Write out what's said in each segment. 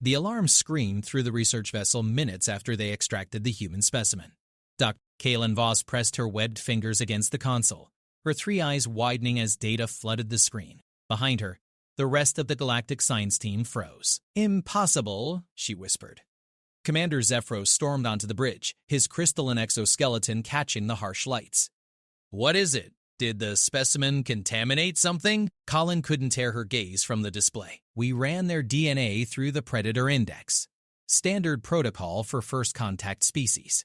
The alarm screamed through the research vessel minutes after they extracted the human specimen. Dr. Kaylin Voss pressed her webbed fingers against the console, her three eyes widening as data flooded the screen. Behind her, the rest of the galactic science team froze. "Impossible," she whispered. Commander Zephyros stormed onto the bridge, his crystalline exoskeleton catching the harsh lights. "What is it? Did the specimen contaminate something?" Colin couldn't tear her gaze from the display. "We ran their DNA through the Predator Index. Standard protocol for first contact species.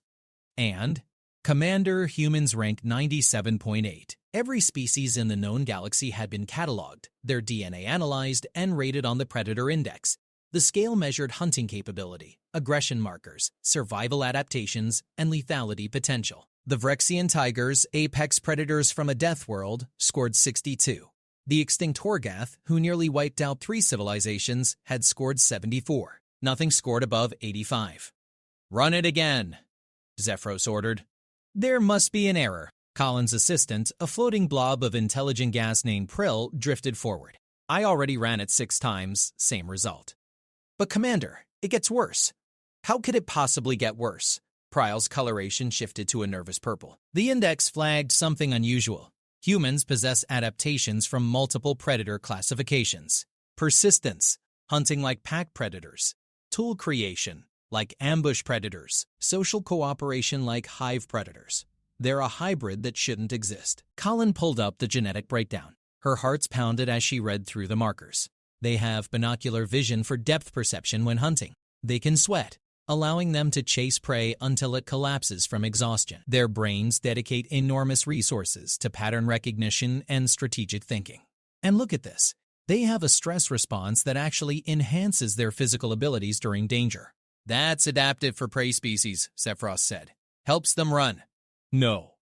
And Commander, humans rank 97.8. Every species in the known galaxy had been cataloged, their DNA analyzed, and rated on the Predator Index. The scale measured hunting capability, aggression markers, survival adaptations, and lethality potential. The Vrexian tigers, apex predators from a death world, scored 62. The extinct Horgath, who nearly wiped out 3 civilizations, had scored 74. Nothing scored above 85. "Run it again," Zephyros ordered. "There must be an error." Colin's assistant, a floating blob of intelligent gas named Prill, drifted forward. "I already ran it 6 times, same result." "But Commander, it gets worse." "How could it possibly get worse?" Prill's coloration shifted to a nervous purple. "The index flagged something unusual. Humans possess adaptations from multiple predator classifications. Persistence, hunting like pack predators. Tool creation, like ambush predators. Social cooperation like hive predators. They're a hybrid that shouldn't exist." Colin pulled up the genetic breakdown. Her heart's pounded as she read through the markers. They have binocular vision for depth perception when hunting. They can sweat, allowing them to chase prey until it collapses from exhaustion. Their brains dedicate enormous resources to pattern recognition and strategic thinking. And look at this. They have a stress response that actually enhances their physical abilities during danger. "That's adaptive for prey species," Zephyros said. "Helps them run." "No."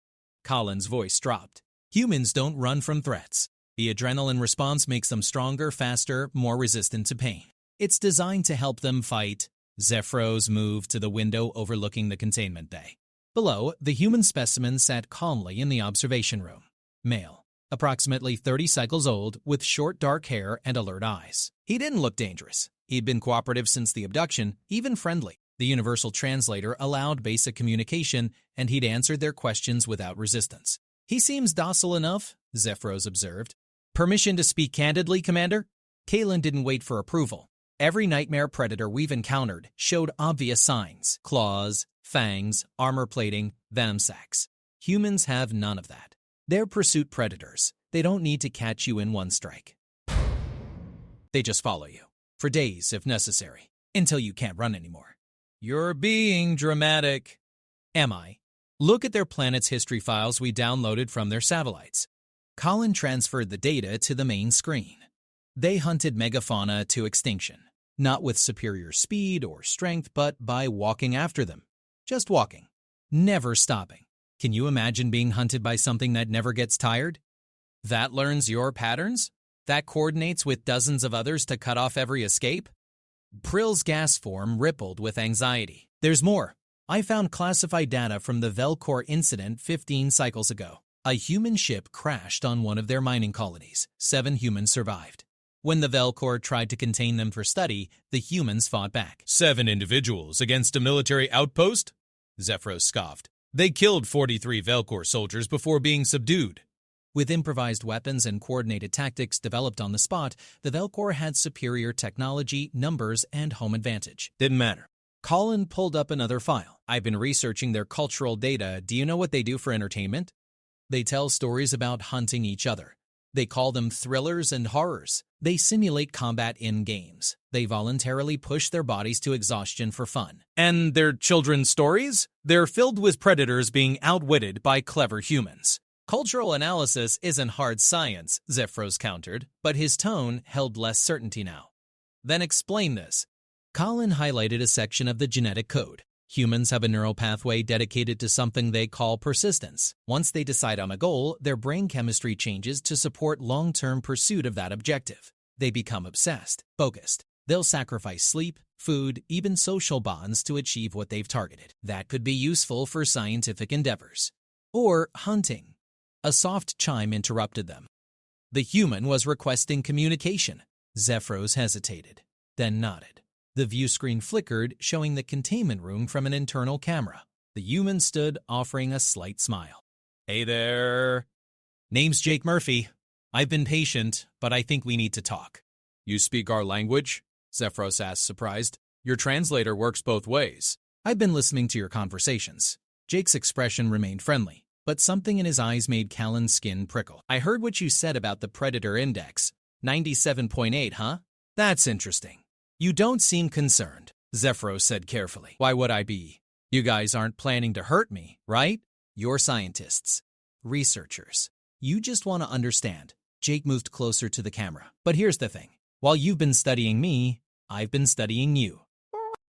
Colin's voice dropped. "Humans don't run from threats. The adrenaline response makes them stronger, faster, more resistant to pain. It's designed to help them fight." Zephyros moved to the window overlooking the containment bay. Below, the human specimen sat calmly in the observation room. Male, approximately 30 cycles old, with short dark hair and alert eyes. He didn't look dangerous. He'd been cooperative since the abduction, even friendly. The universal translator allowed basic communication, and he'd answered their questions without resistance. "He seems docile enough," Zephyros observed. "Permission to speak candidly, Commander?" Kaylin didn't wait for approval. "Every nightmare predator we've encountered showed obvious signs: claws, fangs, armor plating, venom sacs. Humans have none of that. They're pursuit predators. They don't need to catch you in one strike. They just follow you, for days if necessary, until you can't run anymore." "You're being dramatic." "Am I? Look at their planet's history files we downloaded from their satellites." Colin transferred the data to the main screen. They hunted megafauna to extinction, not with superior speed or strength, but by walking after them. Just walking, never stopping. Can you imagine being hunted by something that never gets tired? That learns your patterns? That coordinates with dozens of others to cut off every escape? Prill's gas form rippled with anxiety. "There's more. I found classified data from the Velcor incident 15 cycles ago. A human ship crashed on one of their mining colonies. 7 humans survived. When the Velcor tried to contain them for study, the humans fought back." 7 individuals against a military outpost?" Zephyros scoffed. "They killed 43 Velcor soldiers before being subdued." With improvised weapons and coordinated tactics developed on the spot, the Velcor had superior technology, numbers, and home advantage. Didn't matter. Colin pulled up another file. "I've been researching their cultural data. Do you know what they do for entertainment?" "They tell stories about hunting each other. They call them thrillers and horrors. They simulate combat in games. They voluntarily push their bodies to exhaustion for fun." "And their children's stories? They're filled with predators being outwitted by clever humans." "Cultural analysis isn't hard science," Zephyros countered, but his tone held less certainty now. "Then explain this." Colin highlighted a section of the genetic code. Humans have a neural pathway dedicated to something they call persistence. Once they decide on a goal, their brain chemistry changes to support long-term pursuit of that objective. They become obsessed, focused. They'll sacrifice sleep, food, even social bonds to achieve what they've targeted. That could be useful for scientific endeavors. Or hunting. A soft chime interrupted them. The human was requesting communication. Zephyros hesitated, then nodded. The view screen flickered, showing the containment room from an internal camera. The human stood, offering a slight smile. "Hey there. Name's Jake Murphy. I've been patient, but I think we need to talk." "You speak our language?" Zephyros asked, surprised. "Your translator works both ways." "I've been listening to your conversations." Jake's expression remained friendly, but something in his eyes made Callan's skin prickle. "I heard what you said about the Predator Index. 97.8, huh? That's interesting. You don't seem concerned," Zephyros said carefully. "Why would I be? You guys aren't planning to hurt me, right? You're scientists, researchers. You just want to understand." Jake moved closer to the camera. "But here's the thing. While you've been studying me, I've been studying you."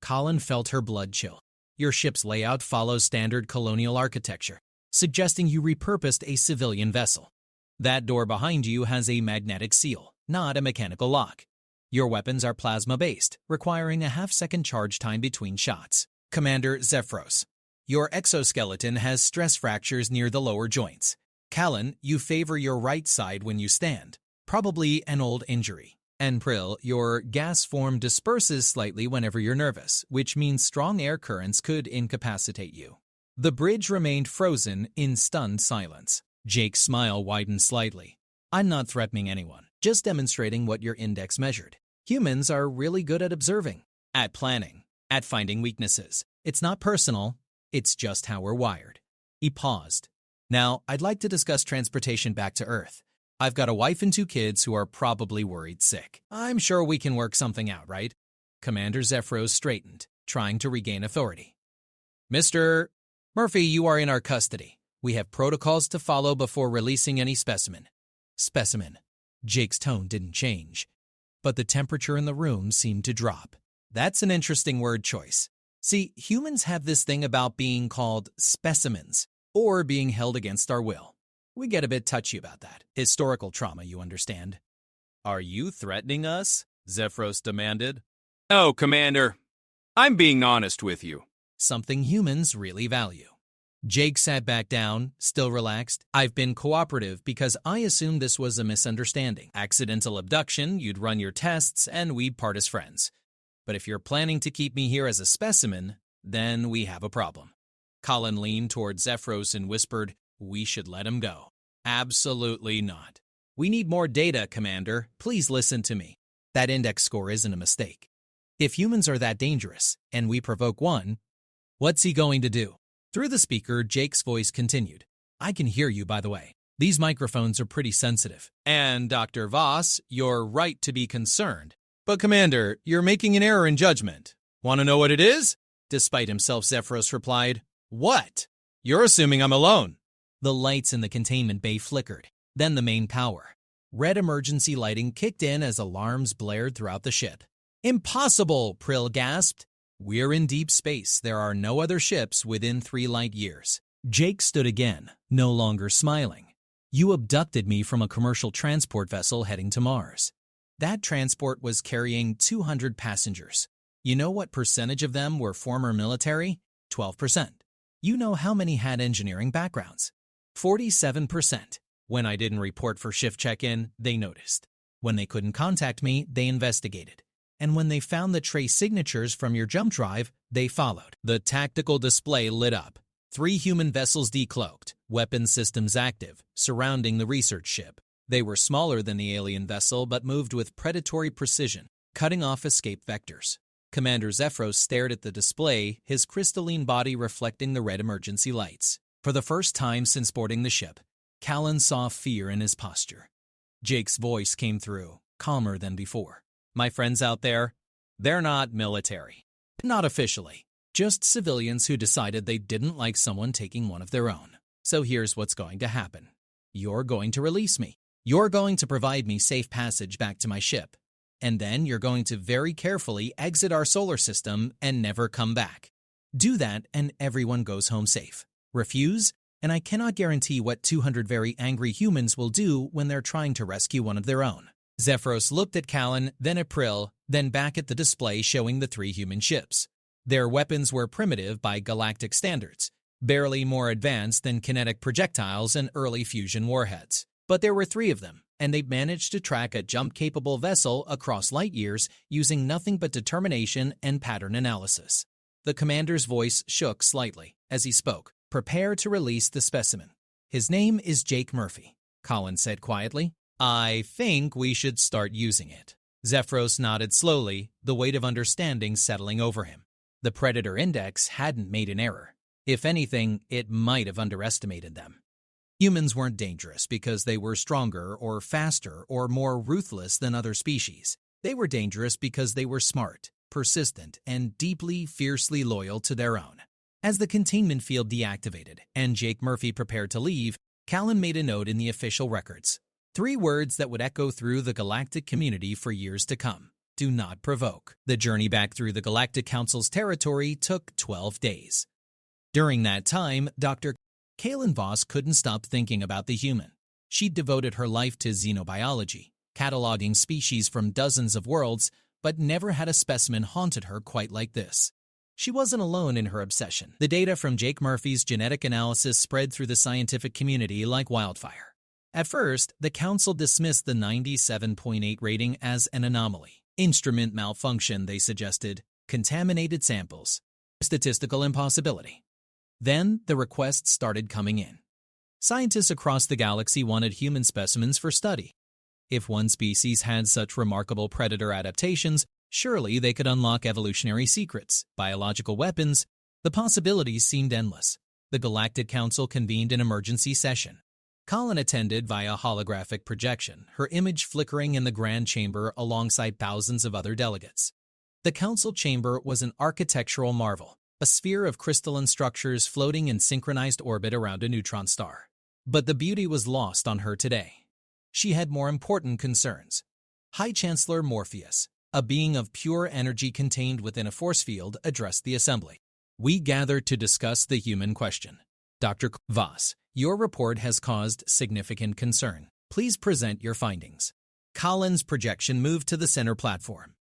Colin felt her blood chill. "Your ship's layout follows standard colonial architecture, suggesting you repurposed a civilian vessel. That door behind you has a magnetic seal, not a mechanical lock. Your weapons are plasma-based, requiring a half-second charge time between shots. Commander Zephyros, your exoskeleton has stress fractures near the lower joints. Callan, you favor your right side when you stand, probably an old injury. And Prill, your gas form disperses slightly whenever you're nervous, which means strong air currents could incapacitate you." The bridge remained frozen in stunned silence. Jake's smile widened slightly. "I'm not threatening anyone, just demonstrating what your index measured. Humans are really good at observing, at planning, at finding weaknesses. It's not personal, it's just how we're wired." He paused. "Now, I'd like to discuss transportation back to Earth. I've got a wife and 2 kids who are probably worried sick. I'm sure we can work something out, right?" Commander Zephyros straightened, trying to regain authority. "Mr. Murphy, you are in our custody. We have protocols to follow before releasing any specimen." Specimen. Jake's tone didn't change, but the temperature in the room seemed to drop. That's an interesting word choice. See, humans have this thing about being called specimens, or being held against our will. We get a bit touchy about that. Historical trauma, you understand. "Are you threatening us?" Zephyros demanded. "Oh, Commander, I'm being honest with you." Something humans really value. Jake sat back down, still relaxed. "I've been cooperative because I assumed this was a misunderstanding. Accidental abduction, you'd run your tests, and we'd part as friends. But if you're planning to keep me here as a specimen, then we have a problem." Colin leaned toward Zephyros and whispered, "We should let him go." "Absolutely not. We need more data, Commander. Please listen to me. That index score isn't a mistake. If humans are that dangerous, and we provoke one, what's he going to do?" Through the speaker, Jake's voice continued. "I can hear you, by the way. These microphones are pretty sensitive. And Dr. Voss, you're right to be concerned. But Commander, you're making an error in judgment. Want to know what it is?" Despite himself, Zephyros replied, "What? You're assuming I'm alone." The lights in the containment bay flickered, then the main power. Red emergency lighting kicked in as alarms blared throughout the ship. "Impossible!" Prill gasped. "We're in deep space. There are no other ships within 3 light years." Jake stood again, no longer smiling. "You abducted me from a commercial transport vessel heading to Mars. That transport was carrying 200 passengers. You know what percentage of them were former military? 12%. You know how many had engineering backgrounds? 47%. When I didn't report for shift check-in, they noticed. When they couldn't contact me, they investigated. And when they found the trace signatures from your jump drive, they followed." The tactical display lit up. 3 human vessels decloaked, weapon systems active, surrounding the research ship. They were smaller than the alien vessel but moved with predatory precision, cutting off escape vectors. Commander Zephyros stared at the display, his crystalline body reflecting the red emergency lights. For the first time since boarding the ship, Callan saw fear in his posture. Jake's voice came through, calmer than before. "My friends out there, they're not military. Not officially. Just civilians who decided they didn't like someone taking one of their own. So here's what's going to happen. You're going to release me. You're going to provide me safe passage back to my ship. And then you're going to very carefully exit our solar system and never come back. Do that and everyone goes home safe. Refuse, and I cannot guarantee what 200 very angry humans will do when they're trying to rescue one of their own." Zephyros looked at Callan, then at Prill, then back at the display showing the 3 human ships. Their weapons were primitive by galactic standards, barely more advanced than kinetic projectiles and early fusion warheads. But there were 3 of them, and they'd managed to track a jump-capable vessel across light years using nothing but determination and pattern analysis. The commander's voice shook slightly as he spoke. "Prepare to release the specimen. His name is Jake Murphy," Colin said quietly. "I think we should start using it." Zephyros nodded slowly, the weight of understanding settling over him. The Predator Index hadn't made an error. If anything, it might have underestimated them. Humans weren't dangerous because they were stronger or faster or more ruthless than other species. They were dangerous because they were smart, persistent, and deeply, fiercely loyal to their own. As the containment field deactivated and Jake Murphy prepared to leave, Callan made a note in the official records. 3 words that would echo through the galactic community for years to come. Do not provoke. The journey back through the Galactic Council's territory took 12 days. During that time, Dr. Kaylin Voss couldn't stop thinking about the human. She'd devoted her life to xenobiology, cataloging species from dozens of worlds, but never had a specimen haunted her quite like this. She wasn't alone in her obsession. The data from Jake Murphy's genetic analysis spread through the scientific community like wildfire. At first, the council dismissed the 97.8 rating as an anomaly. Instrument malfunction, they suggested, contaminated samples, statistical impossibility. Then the requests started coming in. Scientists across the galaxy wanted human specimens for study. If one species had such remarkable predator adaptations, surely they could unlock evolutionary secrets, biological weapons. The possibilities seemed endless. The Galactic Council convened an emergency session. Colin attended via holographic projection, her image flickering in the grand chamber alongside thousands of other delegates. The council chamber was an architectural marvel, a sphere of crystalline structures floating in synchronized orbit around a neutron star. But the beauty was lost on her today. She had more important concerns. High Chancellor Morpheus, a being of pure energy contained within a force field, addressed the assembly. "We gather to discuss the human question. Dr. Voss, your report has caused significant concern. Please present your findings." Colin's projection moved to the center platform.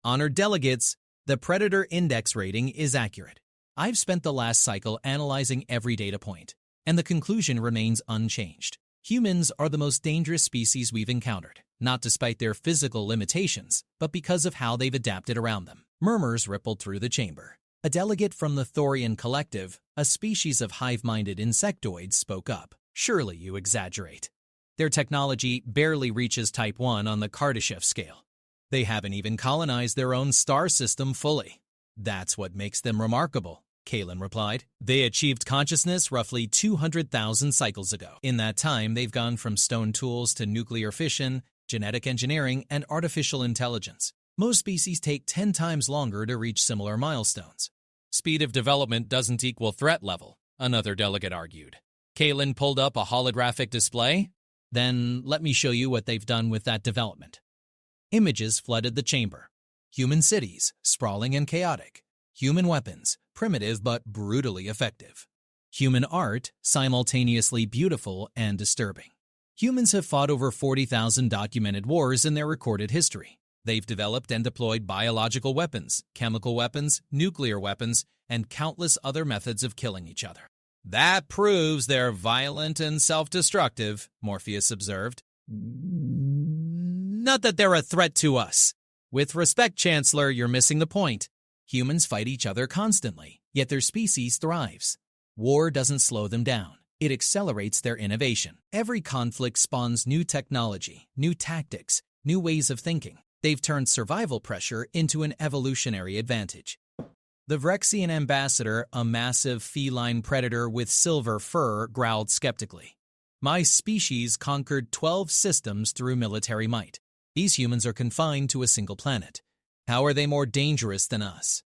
"Honored delegates, the Predator Index rating is accurate. I've spent the last cycle analyzing every data point, and the conclusion remains unchanged. Humans are the most dangerous species we've encountered, not despite their physical limitations, but because of how they've adapted around them." Murmurs rippled through the chamber. A delegate from the Thorian Collective, a species of hive-minded insectoids, spoke up. "Surely you exaggerate. Their technology barely reaches Type 1 on the Kardashev scale. They haven't even colonized their own star system fully." "That's what makes them remarkable," Kaylin replied. "They achieved consciousness roughly 200,000 cycles ago. In that time, they've gone from stone tools to nuclear fission, genetic engineering, and artificial intelligence. Most species take 10 times longer to reach similar milestones." "Speed of development doesn't equal threat level," another delegate argued. Kaylin pulled up a holographic display. "Then let me show you what they've done with that development." Images flooded the chamber. Human cities, sprawling and chaotic. Human weapons, primitive but brutally effective. Human art, simultaneously beautiful and disturbing. Humans have fought over 40,000 documented wars in their recorded history. They've developed and deployed biological weapons, chemical weapons, nuclear weapons, and countless other methods of killing each other. "That proves they're violent and self-destructive," Morpheus observed. "Not that they're a threat to us." "With respect, Chancellor, you're missing the point. Humans fight each other constantly, yet their species thrives. War doesn't slow them down. It accelerates their innovation. Every conflict spawns new technology, new tactics, new ways of thinking. They've turned survival pressure into an evolutionary advantage." The Vrexian ambassador, a massive feline predator with silver fur, growled skeptically. "My species conquered 12 systems through military might. These humans are confined to a single planet. How are they more dangerous than us?"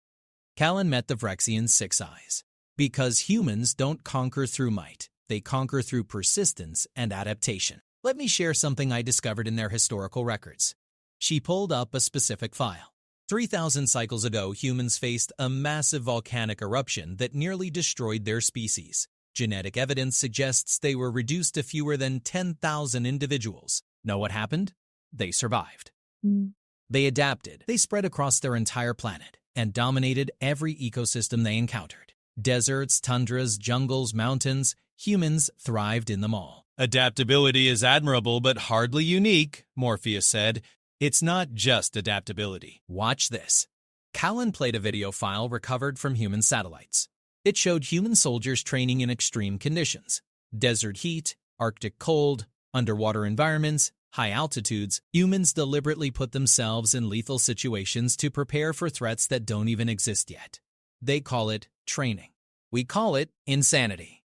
Callan met the Vrexian's 6 eyes. "Because humans don't conquer through might. They conquer through persistence and adaptation. Let me share something I discovered in their historical records." She pulled up a specific file. 3,000 cycles ago, humans faced a massive volcanic eruption that nearly destroyed their species. Genetic evidence suggests they were reduced to fewer than 10,000 individuals. Know what happened? They survived. They adapted. They spread across their entire planet and dominated every ecosystem they encountered. Deserts, tundras, jungles, mountains, humans thrived in them all. Adaptability is admirable but hardly unique, Morpheus said. It's not just adaptability. Watch this. Callan played a video file recovered from human satellites. It showed human soldiers training in extreme conditions: desert heat, Arctic cold, underwater environments, high altitudes. Humans deliberately put themselves in lethal situations to prepare for threats that don't even exist yet. They call it training. We call it insanity.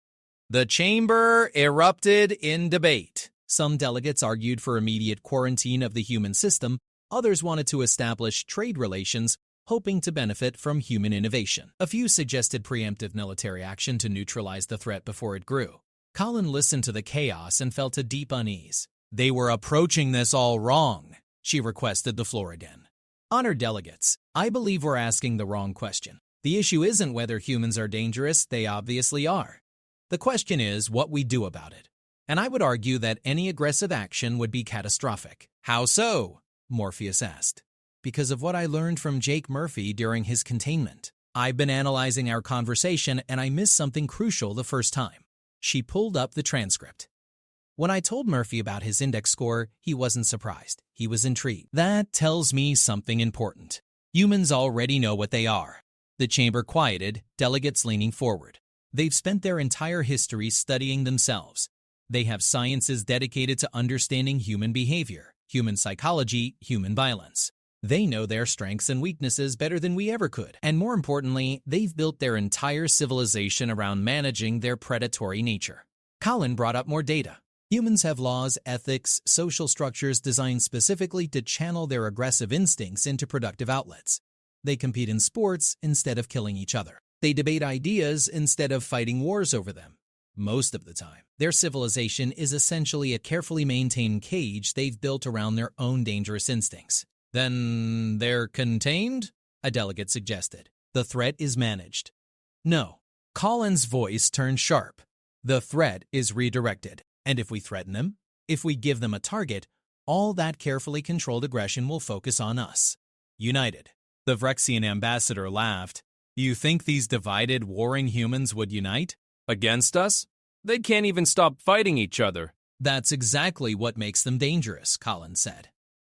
The chamber erupted in debate. Some delegates argued for immediate quarantine of the human system. Others wanted to establish trade relations, hoping to benefit from human innovation. A few suggested preemptive military action to neutralize the threat before it grew. Colin listened to the chaos and felt a deep unease. They were approaching this all wrong, she requested the floor again. Honored delegates, I believe we're asking the wrong question. The issue isn't whether humans are dangerous, they obviously are. The question is what we do about it. And I would argue that any aggressive action would be catastrophic. How so? Morpheus asked. Because of what I learned from Jake Murphy during his containment. I've been analyzing our conversation and I missed something crucial the first time. She pulled up the transcript. When I told Murphy about his index score, he wasn't surprised. He was intrigued. That tells me something important. Humans already know what they are. The chamber quieted, delegates leaning forward. They've spent their entire history studying themselves. They have sciences dedicated to understanding human behavior, human psychology, human violence. They know their strengths and weaknesses better than we ever could. And more importantly, they've built their entire civilization around managing their predatory nature. Colin brought up more data. Humans have laws, ethics, social structures designed specifically to channel their aggressive instincts into productive outlets. They compete in sports instead of killing each other. They debate ideas instead of fighting wars over them. Most of the time, their civilization is essentially a carefully maintained cage they've built around their own dangerous instincts. Then they're contained? A delegate suggested. The threat is managed. No. Colin's voice turned sharp. The threat is redirected. And if we threaten them, if we give them a target, all that carefully controlled aggression will focus on us. United. The Vrexian ambassador laughed. You think these divided, warring humans would unite? Against us? They can't even stop fighting each other. That's exactly what makes them dangerous, Colin said.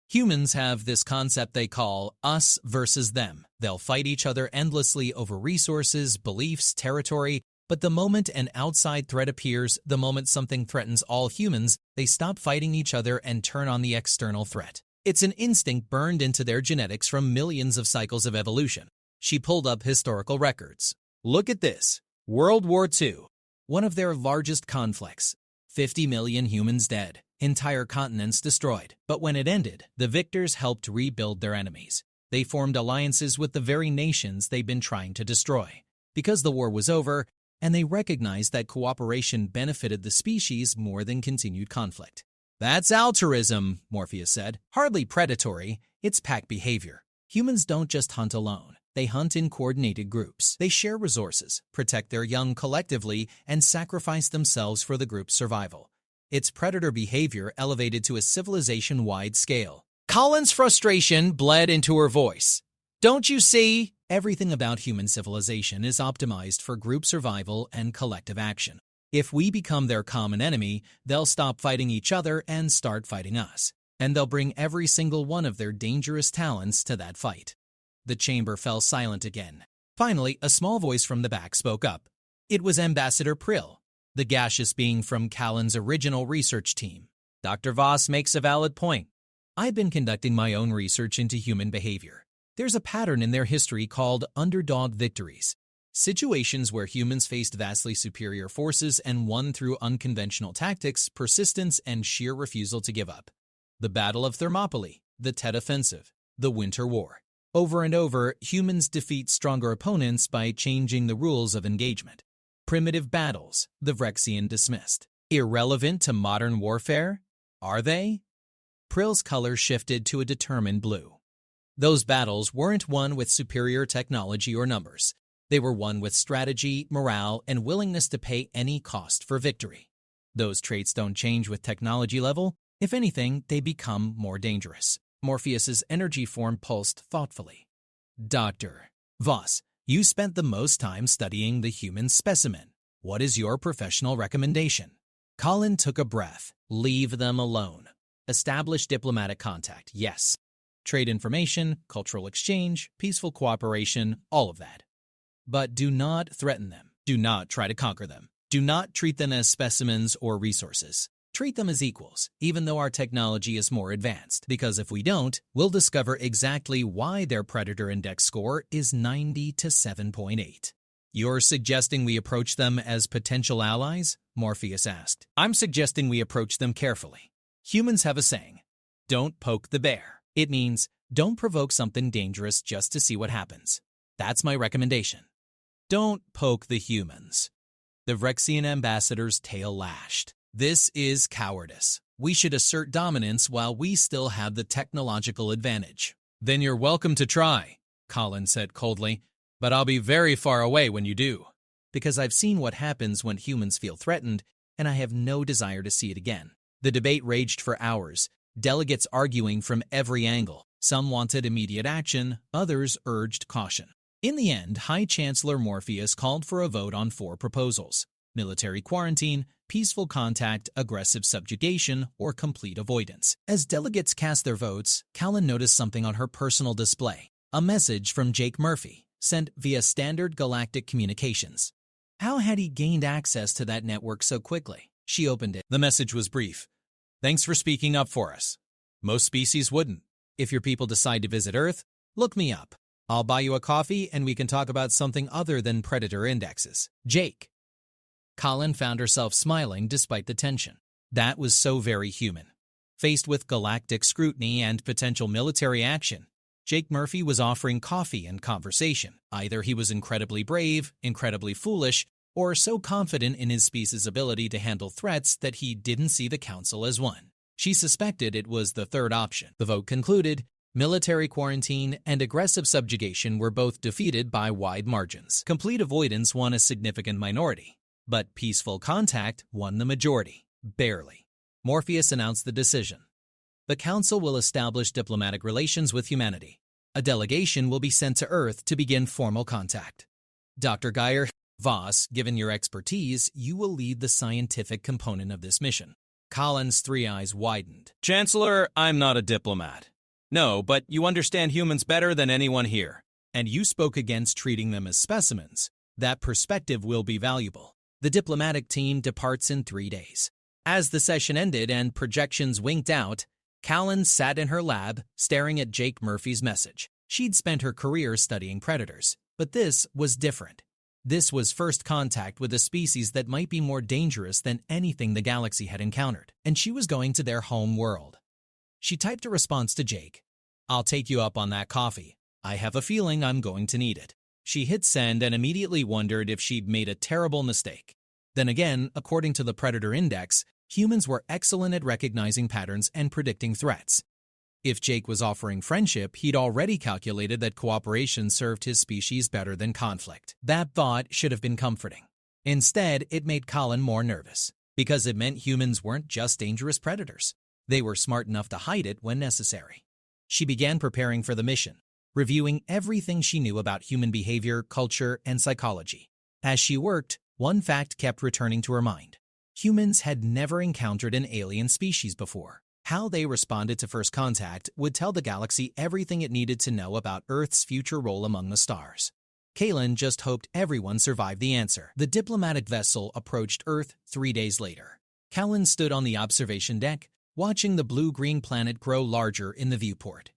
Humans have this concept they call us versus them. They'll fight each other endlessly over resources, beliefs, territory, but the moment an outside threat appears, the moment something threatens all humans, they stop fighting each other and turn on the external threat. It's an instinct burned into their genetics from millions of cycles of evolution. She pulled up historical records. Look at this. World War II. One of their largest conflicts. 50 million humans dead. Entire continents destroyed. But when it ended, the victors helped rebuild their enemies. They formed alliances with the very nations they've been trying to destroy. Because the war was over, and they recognized that cooperation benefited the species more than continued conflict. That's altruism, Morpheus said. Hardly predatory, it's pack behavior. Humans don't just hunt alone. They hunt in coordinated groups. They share resources, protect their young collectively, and sacrifice themselves for the group's survival. It's predator behavior elevated to a civilization-wide scale. Colin's frustration bled into her voice. Don't you see? Everything about human civilization is optimized for group survival and collective action. If we become their common enemy, they'll stop fighting each other and start fighting us. And they'll bring every single one of their dangerous talents to that fight. The chamber fell silent again. Finally, a small voice from the back spoke up. It was Ambassador Prill, the gaseous being from Callan's original research team. Dr. Voss makes a valid point. I've been conducting my own research into human behavior. There's a pattern in their history called underdog victories. Situations where humans faced vastly superior forces and won through unconventional tactics, persistence, and sheer refusal to give up. The Battle of Thermopylae, the Tet Offensive, the Winter War. Over and over, humans defeat stronger opponents by changing the rules of engagement. Primitive battles, the Vrexian dismissed. Irrelevant to modern warfare? Are they? Prill's color shifted to a determined blue. Those battles weren't won with superior technology or numbers. They were won with strategy, morale, and willingness to pay any cost for victory. Those traits don't change with technology level. If anything, they become more dangerous. Morpheus's energy form pulsed thoughtfully. Dr. Voss, You spent the most time studying the human specimen. What is your professional recommendation? Colin took a breath. Leave them alone. Establish diplomatic contact, yes. Trade information, cultural exchange, peaceful cooperation, all of that. But do not threaten them. Do not try to conquer them. Do not treat them as specimens or resources. Treat them as equals, even though our technology is more advanced, because if we don't, we'll discover exactly why their Predator Index score is 90 to 7.8. You're suggesting we approach them as potential allies? Morpheus asked. I'm suggesting we approach them carefully. Humans have a saying, don't poke the bear. It means, don't provoke something dangerous just to see what happens. That's my recommendation. Don't poke the humans. The Vrexian ambassador's tail lashed. This is cowardice. We should assert dominance while we still have the technological advantage. Then you're welcome to try, Colin said coldly, but I'll be very far away when you do. Because I've seen what happens when humans feel threatened, and I have no desire to see it again. The debate raged for hours, delegates arguing from every angle. Some wanted immediate action, others urged caution. In the end, High Chancellor Morpheus called for a vote on 4 proposals: military quarantine, peaceful contact, aggressive subjugation, or complete avoidance. As delegates cast their votes, Callan noticed something on her personal display. A message from Jake Murphy, sent via standard galactic communications. How had he gained access to that network so quickly? She opened it. The message was brief. Thanks for speaking up for us. Most species wouldn't. If your people decide to visit Earth, look me up. I'll buy you a coffee and we can talk about something other than predator indexes. Jake. Colin found herself smiling despite the tension. That was so very human. Faced with galactic scrutiny and potential military action, Jake Murphy was offering coffee and conversation. Either he was incredibly brave, incredibly foolish, or so confident in his species' ability to handle threats that he didn't see the council as one. She suspected it was the third option. The vote concluded, military quarantine and aggressive subjugation were both defeated by wide margins. Complete avoidance won a significant minority, but peaceful contact won the majority. Barely. Morpheus announced the decision. The Council will establish diplomatic relations with humanity. A delegation will be sent to Earth to begin formal contact. Dr. Geyer Voss, given your expertise, you will lead the scientific component of this mission. Colin's 3 eyes widened. Chancellor, I'm not a diplomat. No, but you understand humans better than anyone here. And you spoke against treating them as specimens. That perspective will be valuable. The diplomatic team departs in 3 days. As the session ended and projections winked out, Callan sat in her lab, staring at Jake Murphy's message. She'd spent her career studying predators, but this was different. This was first contact with a species that might be more dangerous than anything the galaxy had encountered, and she was going to their home world. She typed a response to Jake. I'll take you up on that coffee. I have a feeling I'm going to need it. She hit send and immediately wondered if she'd made a terrible mistake. Then again, according to the Predator Index, humans were excellent at recognizing patterns and predicting threats. If Jake was offering friendship, he'd already calculated that cooperation served his species better than conflict. That thought should have been comforting. Instead, it made Colin more nervous, because it meant humans weren't just dangerous predators. They were smart enough to hide it when necessary. She began preparing for the mission, reviewing everything she knew about human behavior, culture, and psychology. As she worked, one fact kept returning to her mind. Humans had never encountered an alien species before. How they responded to first contact would tell the galaxy everything it needed to know about Earth's future role among the stars. Kalen just hoped everyone survived the answer. The diplomatic vessel approached Earth 3 days later. Callan stood on the observation deck, watching the blue-green planet grow larger in the viewport.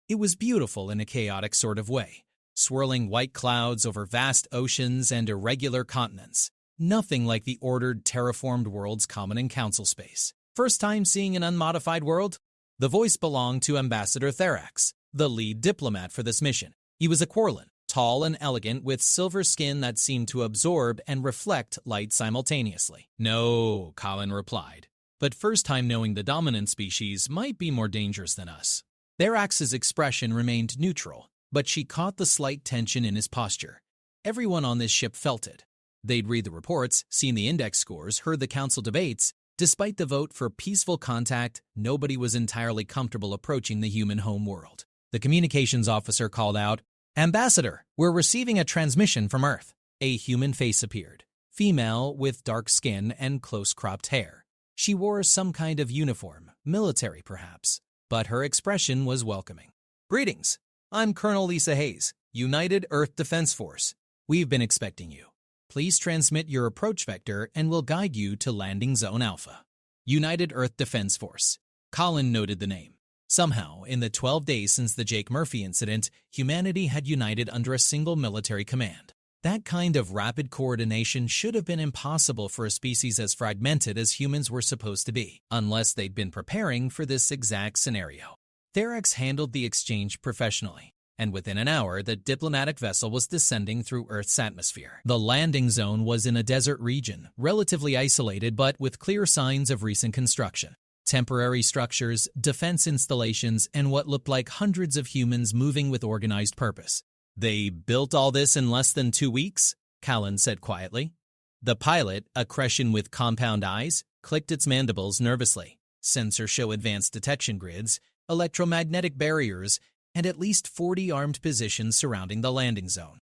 It was beautiful in a chaotic sort of way, swirling white clouds over vast oceans and irregular continents. Nothing like the ordered, terraformed worlds common in Council space. First time seeing an unmodified world? The voice belonged to Ambassador Therax, the lead diplomat for this mission. He was a Quarlan, tall and elegant with silver skin that seemed to absorb and reflect light simultaneously. No, Colin replied. But first time knowing the dominant species might be more dangerous than us. Therax's expression remained neutral, but she caught the slight tension in his posture. Everyone on this ship felt it. They'd read the reports, seen the index scores, heard the council debates. Despite the vote for peaceful contact, nobody was entirely comfortable approaching the human home world. The communications officer called out, Ambassador, we're receiving a transmission from Earth. A human face appeared, female with dark skin and close-cropped hair. She wore some kind of uniform, military perhaps, but her expression was welcoming. Greetings, I'm Colonel Lisa Hayes, United Earth Defense Force. We've been expecting you. Please transmit your approach vector and we'll guide you to Landing Zone Alpha. United Earth Defense Force. Colin noted the name. Somehow, in the 12 days since the Jake Murphy incident, humanity had united under a single military command. That kind of rapid coordination should have been impossible for a species as fragmented as humans were supposed to be, unless they'd been preparing for this exact scenario. Therax handled the exchange professionally, and within an hour, the diplomatic vessel was descending through Earth's atmosphere. The landing zone was in a desert region, relatively isolated but with clear signs of recent construction. Temporary structures, defense installations, and what looked like hundreds of humans moving with organized purpose. They built all this in less than 2 weeks, Callan said quietly. The pilot, a Crettian with compound eyes, clicked its mandibles nervously. Sensors show advanced detection grids, electromagnetic barriers, and at least 40 armed positions surrounding the landing zone.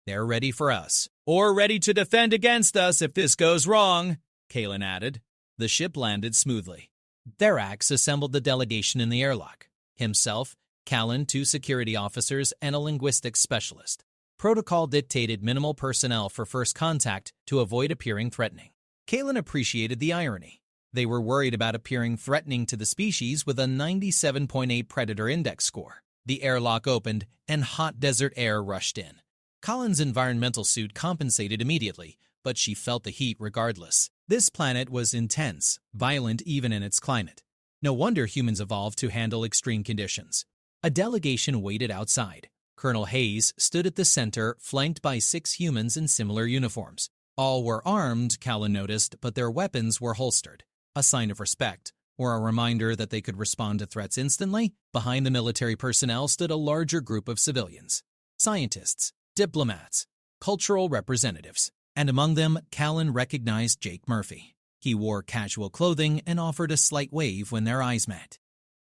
They're ready for us. Or ready to defend against us if this goes wrong, Callan added. The ship landed smoothly. Therax assembled the delegation in the airlock. Himself, Callan, 2 security officers, and a linguistics specialist. Protocol dictated minimal personnel for first contact to avoid appearing threatening. Callan appreciated the irony. They were worried about appearing threatening to the species with a 97.8 Predator Index score. The airlock opened, and hot desert air rushed in. Colin's environmental suit compensated immediately, but she felt the heat regardless. This planet was intense, violent even in its climate. No wonder humans evolved to handle extreme conditions. A delegation waited outside. Colonel Hayes stood at the center, flanked by 6 humans in similar uniforms. All were armed, Callan noticed, but their weapons were holstered. A sign of respect, or a reminder that they could respond to threats instantly. Behind the military personnel stood a larger group of civilians. Scientists, diplomats, cultural representatives. And among them, Callan recognized Jake Murphy. He wore casual clothing and offered a slight wave when their eyes met.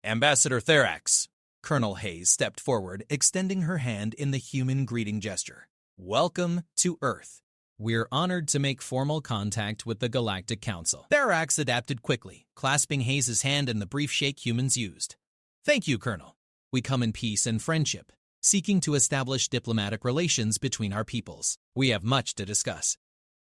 Ambassador Therax. Colonel Hayes stepped forward, extending her hand in the human greeting gesture. Welcome to Earth. We're honored to make formal contact with the Galactic Council. Therax adapted quickly, clasping Hayes' hand in the brief shake humans used. Thank you, Colonel. We come in peace and friendship, seeking to establish diplomatic relations between our peoples. We have much to discuss.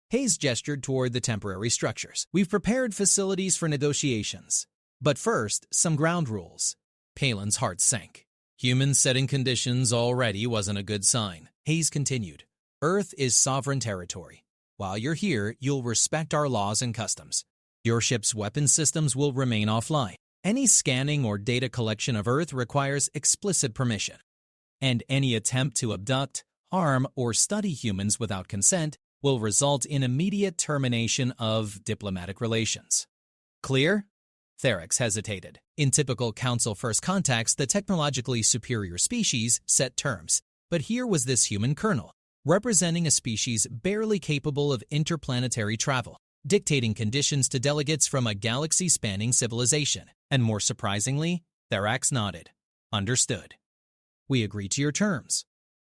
Hayes gestured toward the temporary structures. We've prepared facilities for negotiations. But first, some ground rules. Palin's heart sank. Human setting conditions already wasn't a good sign. Hayes continued. Earth is sovereign territory. While you're here, you'll respect our laws and customs. Your ship's weapon systems will remain offline. Any scanning or data collection of Earth requires explicit permission. And any attempt to abduct, harm, or study humans without consent will result in immediate termination of diplomatic relations. Clear? Therax hesitated. In typical Council first contacts, the technologically superior species set terms. But here was this human colonel, representing a species barely capable of interplanetary travel, dictating conditions to delegates from a galaxy-spanning civilization. And more surprisingly, Therax nodded. Understood. We agree to your terms.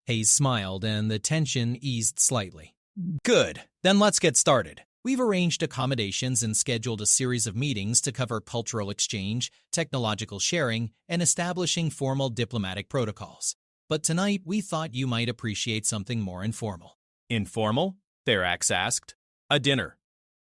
Hayes smiled and the tension eased slightly. Good. Then let's get started. We've arranged accommodations and scheduled a series of meetings to cover cultural exchange, technological sharing, and establishing formal diplomatic protocols. But tonight, we thought you might appreciate something more informal. Informal? Therax asked. A dinner.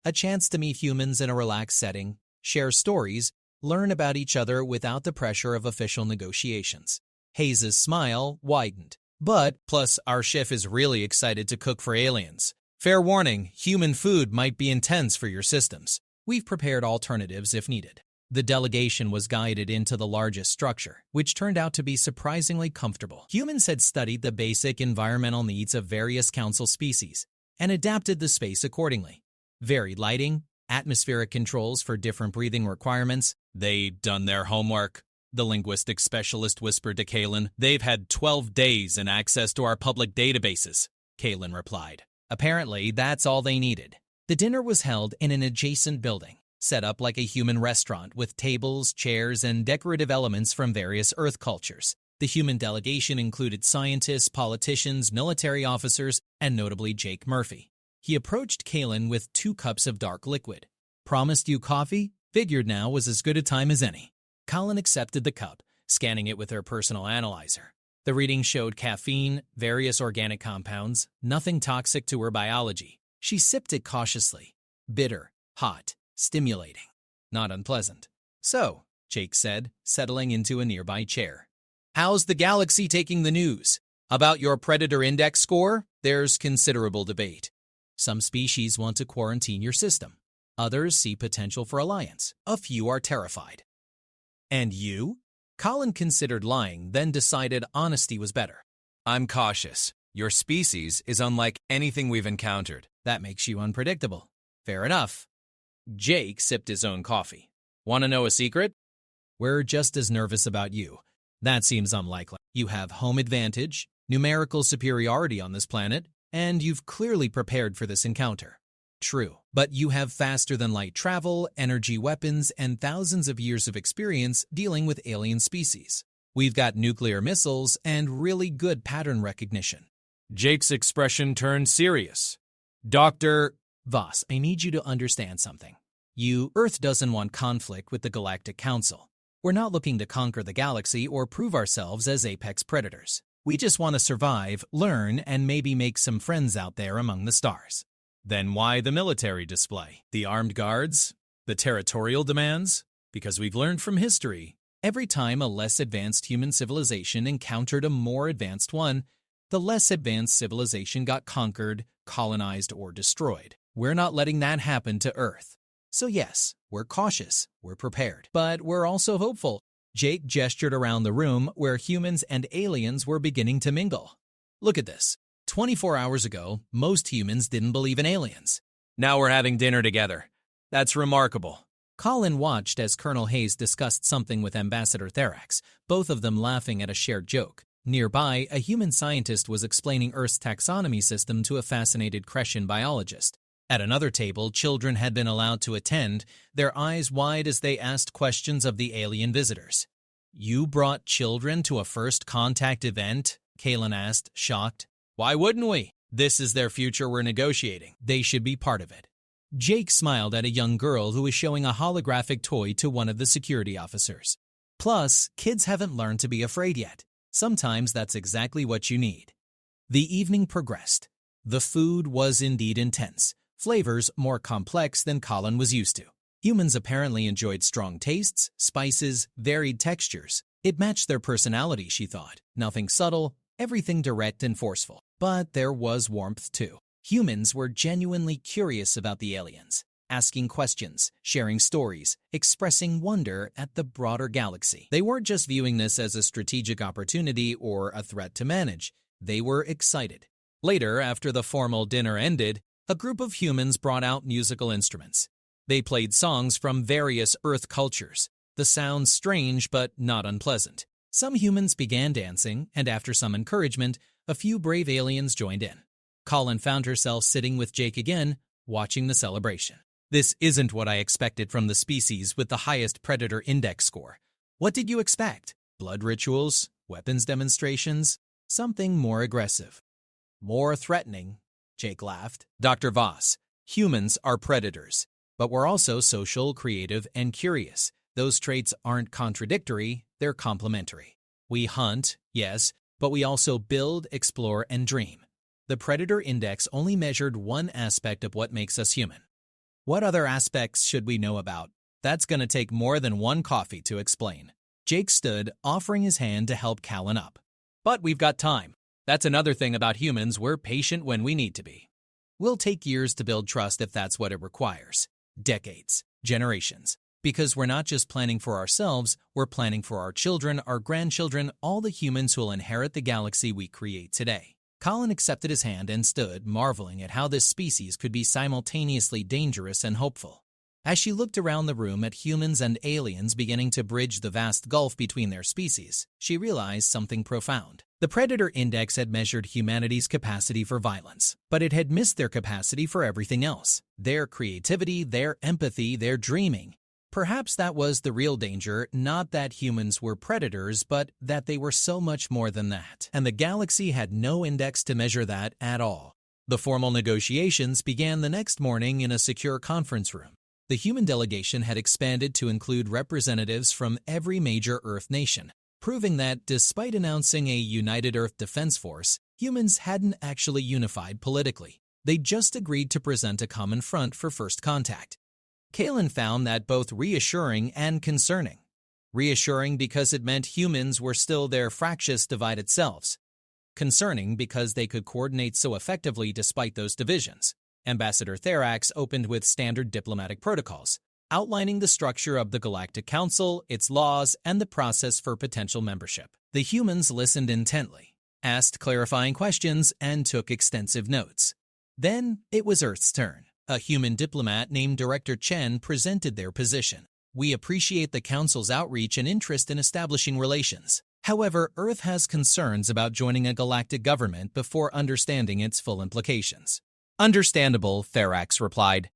A chance to meet humans in a relaxed setting, share stories, learn about each other without the pressure of official negotiations. Hayes' smile widened. But, plus, our chef is really excited to cook for aliens. Fair warning, human food might be intense for your systems. We've prepared alternatives if needed. The delegation was guided into the largest structure, which turned out to be surprisingly comfortable. Humans had studied the basic environmental needs of various council species and adapted the space accordingly. Varied lighting, atmospheric controls for different breathing requirements. They'd done their homework, the linguistics specialist whispered to Callan. They've had 12 days and access to our public databases, Callan replied. Apparently, that's all they needed. The dinner was held in an adjacent building, set up like a human restaurant with tables, chairs, and decorative elements from various Earth cultures. The human delegation included scientists, politicians, military officers, and notably Jake Murphy. He approached Kalen with 2 cups of dark liquid. Promised you coffee? Figured now was as good a time as any. Colin accepted the cup, scanning it with her personal analyzer. The reading showed caffeine, various organic compounds, nothing toxic to her biology. She sipped it cautiously. Bitter, hot, stimulating. Not unpleasant. "So," Jake said, settling into a nearby chair. "How's the galaxy taking the news? About your Predator Index score? There's considerable debate. Some species want to quarantine your system. Others see potential for alliance. A few are terrified." "And you?" Colin considered lying, then decided honesty was better. "I'm cautious. Your species is unlike anything we've encountered." "That makes you unpredictable." "Fair enough." Jake sipped his own coffee. "Want to know a secret?" "We're just as nervous about you." "That seems unlikely. You have home advantage, numerical superiority on this planet, and you've clearly prepared for this encounter." "True, but you have faster-than-light travel, energy weapons, and thousands of years of experience dealing with alien species. We've got nuclear missiles and really good pattern recognition." Jake's expression turned serious. "Dr. "Voss, I need you to understand something. Earth doesn't want conflict with the Galactic Council. We're not looking to conquer the galaxy or prove ourselves as apex predators. We just want to survive, learn, and maybe make some friends out there among the stars." Then why the military display? The armed guards? The territorial demands? Because we've learned from history. Every time a less advanced human civilization encountered a more advanced one, the less advanced civilization got conquered, colonized, or destroyed. We're not letting that happen to Earth. So yes, we're cautious, we're prepared, but we're also hopeful. Jake gestured around the room where humans and aliens were beginning to mingle. "Look at this. 24 hours ago, most humans didn't believe in aliens. Now we're having dinner together. That's remarkable." Colin watched as Colonel Hayes discussed something with Ambassador Therax, both of them laughing at a shared joke. Nearby, a human scientist was explaining Earth's taxonomy system to a fascinated Crescian biologist. At another table, children had been allowed to attend, their eyes wide as they asked questions of the alien visitors. "You brought children to a first contact event?" Kalen asked, shocked. "Why wouldn't we? This is their future we're negotiating. They should be part of it." Jake smiled at a young girl who was showing a holographic toy to one of the security officers. "Plus, kids haven't learned to be afraid yet. Sometimes that's exactly what you need." The evening progressed. The food was indeed intense, flavors more complex than Colin was used to. Humans apparently enjoyed strong tastes, spices, varied textures. It matched their personality, she thought. Nothing subtle, everything direct and forceful. But there was warmth too. Humans were genuinely curious about the aliens, asking questions, sharing stories, expressing wonder at the broader galaxy. They weren't just viewing this as a strategic opportunity or a threat to manage. They were excited. Later, after the formal dinner ended, a group of humans brought out musical instruments. They played songs from various Earth cultures, the sounds strange but not unpleasant. Some humans began dancing, and after some encouragement, a few brave aliens joined in. Colin found herself sitting with Jake again, watching the celebration. "This isn't what I expected from the species with the highest Predator Index score. What did you expect? Blood rituals? Weapons demonstrations? Something more aggressive?" "More threatening," Jake laughed. "Dr. Voss, humans are predators, but we're also social, creative, and curious. Those traits aren't contradictory, they're complementary. We hunt, yes, but we also build, explore, and dream. The Predator Index only measured one aspect of what makes us human. What other aspects should we know about? That's going to take more than one coffee to explain." Jake stood, offering his hand to help Callan up. "But we've got time. That's another thing about humans, we're patient when we need to be. We'll take years to build trust if that's what it requires. Decades, generations. Because we're not just planning for ourselves, we're planning for our children, our grandchildren, all the humans who'll inherit the galaxy we create today." Colin accepted his hand and stood, marveling at how this species could be simultaneously dangerous and hopeful. As she looked around the room at humans and aliens beginning to bridge the vast gulf between their species, she realized something profound. The Predator Index had measured humanity's capacity for violence, but it had missed their capacity for everything else. Their creativity, their empathy, their dreaming. Perhaps that was the real danger, not that humans were predators, but that they were so much more than that. And the galaxy had no index to measure that at all. The formal negotiations began the next morning in a secure conference room. The human delegation had expanded to include representatives from every major Earth nation, proving that despite announcing a united Earth defense force, humans hadn't actually unified politically. They just agreed to present a common front for first contact. Kalen found that both reassuring and concerning. Reassuring because it meant humans were still their fractious, divided selves. Concerning because they could coordinate so effectively despite those divisions. Ambassador Therax opened with standard diplomatic protocols, outlining the structure of the Galactic Council, its laws, and the process for potential membership. The humans listened intently, asked clarifying questions, and took extensive notes. Then it was Earth's turn. A human diplomat named Director Chen presented their position. We appreciate the Council's outreach and interest in establishing relations. However, Earth has concerns about joining a galactic government before understanding its full implications. Understandable, Therax replied.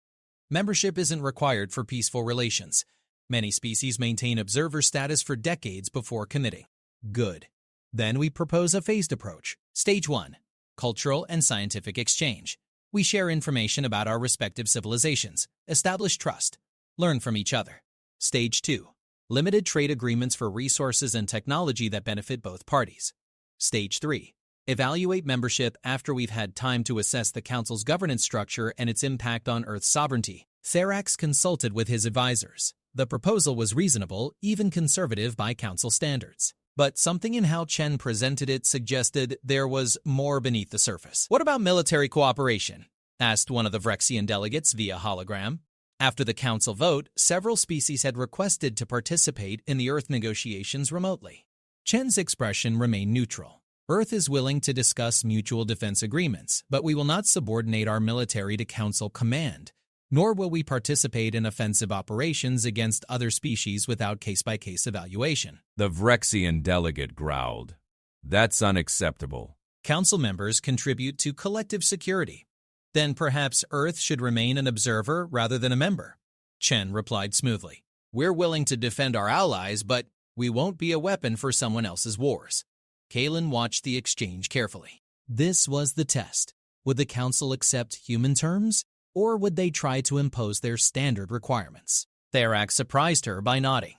Membership isn't required for peaceful relations. Many species maintain observer status for decades before committing. Good. Then we propose a phased approach. Stage 1. Cultural and scientific exchange. We share information about our respective civilizations, establish trust, learn from each other. Stage 2. Limited trade agreements for resources and technology that benefit both parties. Stage 3. Evaluate membership after we've had time to assess the Council's governance structure and its impact on Earth's sovereignty. Therax consulted with his advisors. The proposal was reasonable, even conservative by Council standards. But something in how Chen presented it suggested there was more beneath the surface. What about military cooperation? Asked one of the Vrexian delegates via hologram. After the Council vote, several species had requested to participate in the Earth negotiations remotely. Chen's expression remained neutral. Earth is willing to discuss mutual defense agreements, but we will not subordinate our military to Council command, nor will we participate in offensive operations against other species without case-by-case evaluation. The Vrexian delegate growled. That's unacceptable. Council members contribute to collective security. Then perhaps Earth should remain an observer rather than a member. Chen replied smoothly. We're willing to defend our allies, but we won't be a weapon for someone else's wars. Kalen watched the exchange carefully. This was the test. Would the Council accept human terms, or would they try to impose their standard requirements? Therax surprised her by nodding.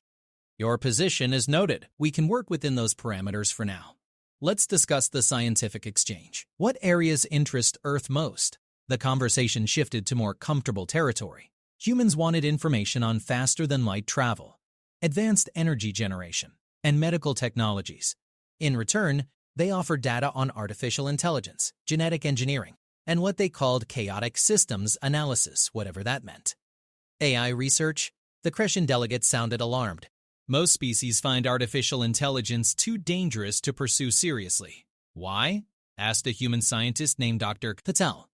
Your position is noted. We can work within those parameters for now. Let's discuss the scientific exchange. What areas interest Earth most? The conversation shifted to more comfortable territory. Humans wanted information on faster-than-light travel, advanced energy generation, and medical technologies. In return, they offered data on artificial intelligence, genetic engineering, and what they called chaotic systems analysis, whatever that meant. AI research? The Crescent delegate sounded alarmed. Most species find artificial intelligence too dangerous to pursue seriously. Why? Asked a human scientist named Dr. Patel.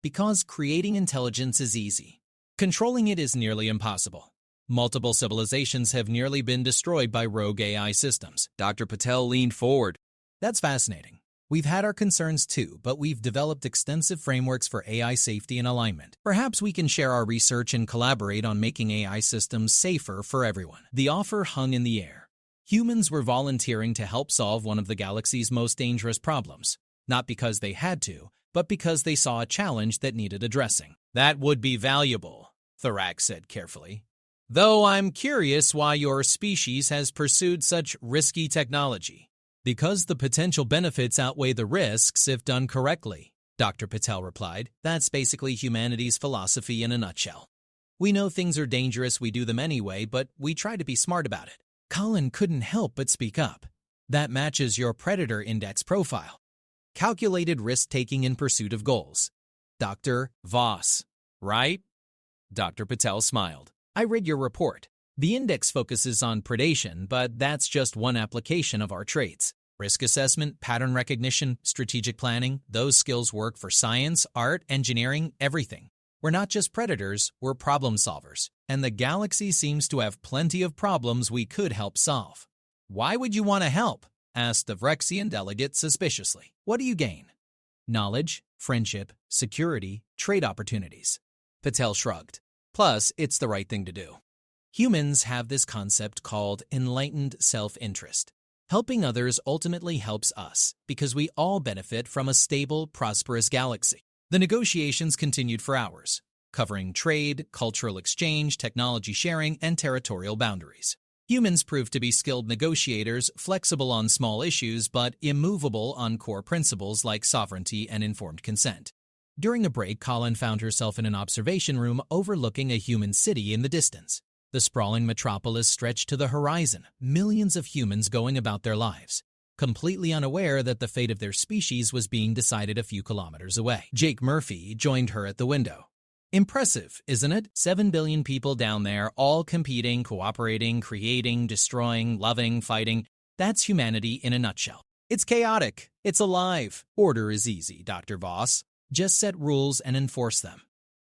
Because creating intelligence is easy. Controlling it is nearly impossible. Multiple civilizations have nearly been destroyed by rogue AI systems. Dr. Patel leaned forward. That's fascinating. We've had our concerns too, but we've developed extensive frameworks for AI safety and alignment. Perhaps we can share our research and collaborate on making AI systems safer for everyone. The offer hung in the air. Humans were volunteering to help solve one of the galaxy's most dangerous problems, not because they had to, but because they saw a challenge that needed addressing. That would be valuable, Therax said carefully. Though I'm curious why your species has pursued such risky technology. Because the potential benefits outweigh the risks if done correctly, Dr. Patel replied. That's basically humanity's philosophy in a nutshell. We know things are dangerous, we do them anyway, but we try to be smart about it. Colin couldn't help but speak up. That matches your Predator Index profile. Calculated risk-taking in pursuit of goals. Dr. Voss, right? Dr. Patel smiled. I read your report. The index focuses on predation, but that's just one application of our traits. Risk assessment, pattern recognition, strategic planning, those skills work for science, art, engineering, everything. We're not just predators, we're problem solvers. And the galaxy seems to have plenty of problems we could help solve. Why would you want to help? Asked the Vrexian delegate suspiciously. What do you gain? Knowledge, friendship, security, trade opportunities. Patel shrugged. Plus, it's the right thing to do. Humans have this concept called enlightened self-interest. Helping others ultimately helps us because we all benefit from a stable, prosperous galaxy. The negotiations continued for hours, covering trade, cultural exchange, technology sharing, and territorial boundaries. Humans proved to be skilled negotiators, flexible on small issues, but immovable on core principles like sovereignty and informed consent. During a break, Colin found herself in an observation room overlooking a human city in the distance. The sprawling metropolis stretched to the horizon, millions of humans going about their lives, completely unaware that the fate of their species was being decided a few kilometers away. Jake Murphy joined her at the window. Impressive, isn't it? 7 billion people down there, all competing, cooperating, creating, destroying, loving, fighting. That's humanity in a nutshell. It's chaotic. It's alive. Order is easy, Dr. Voss. Just set rules and enforce them.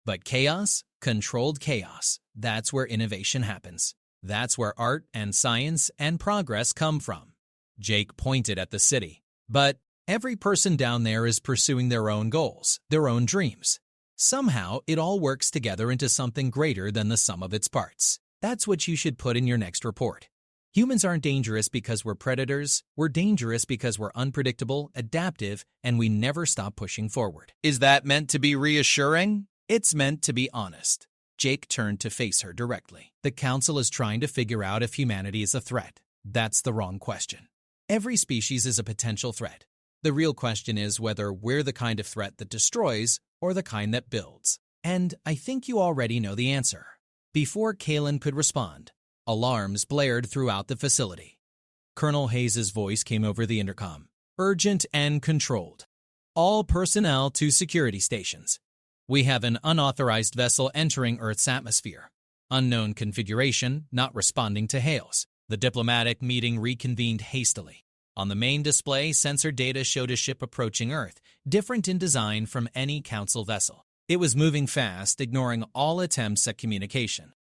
But chaos, controlled chaos, that's where innovation happens. That's where art and science and progress come from. Jake pointed at the city. But every person down there is pursuing their own goals, their own dreams. Somehow, it all works together into something greater than the sum of its parts. That's what you should put in your next report. Humans aren't dangerous because we're predators. We're dangerous because we're unpredictable, adaptive, and we never stop pushing forward. Is that meant to be reassuring? It's meant to be honest. Jake turned to face her directly. The Council is trying to figure out if humanity is a threat. That's the wrong question. Every species is a potential threat. The real question is whether we're the kind of threat that destroys or the kind that builds. And I think you already know the answer. Before Kalen could respond, alarms blared throughout the facility. Colonel Hayes' voice came over the intercom. Urgent and controlled. All personnel to security stations. We have an unauthorized vessel entering Earth's atmosphere. Unknown configuration, not responding to hails. The diplomatic meeting reconvened hastily. On the main display, sensor data showed a ship approaching Earth, different in design from any Council vessel. It was moving fast, ignoring all attempts at communication.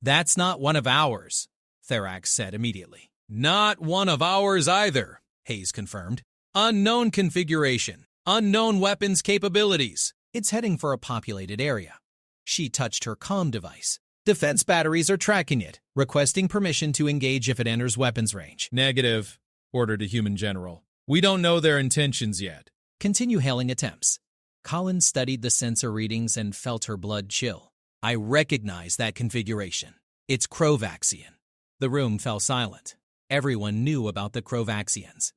That's not one of ours, Therax said immediately. Not one of ours either, Hayes confirmed. Unknown configuration, unknown weapons capabilities. It's heading for a populated area. She touched her comm device. Defense batteries are tracking it, requesting permission to engage if it enters weapons range. Negative, ordered a human general. We don't know their intentions yet. Continue hailing attempts. Colin studied the sensor readings and felt her blood chill. I recognize that configuration. It's Krovaxian. The room fell silent. Everyone knew about the Krovaxians.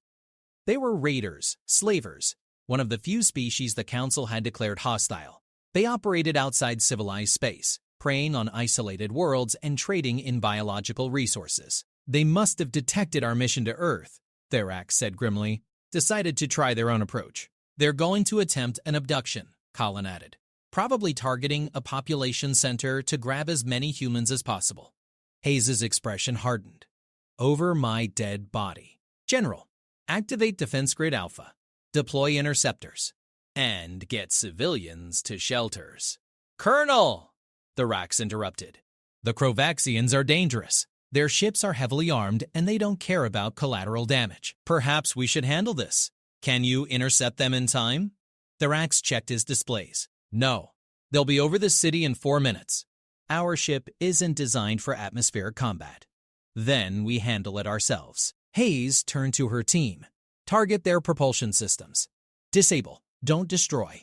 They were raiders, slavers, one of the few species the Council had declared hostile. They operated outside civilized space, preying on isolated worlds and trading in biological resources. They must have detected our mission to Earth, Therax said grimly, decided to try their own approach. They're going to attempt an abduction, Colin added, probably targeting a population center to grab as many humans as possible. Hayes' expression hardened. Over my dead body. General, activate Defense Grid Alpha. Deploy interceptors. And get civilians to shelters. Colonel! Therax interrupted. The Krovaxians are dangerous. Their ships are heavily armed and they don't care about collateral damage. Perhaps we should handle this. Can you intercept them in time? Therax checked his displays. No. They'll be over the city in 4 minutes. Our ship isn't designed for atmospheric combat. Then we handle it ourselves. Hayes turned to her team. Target their propulsion systems. Disable. Don't destroy.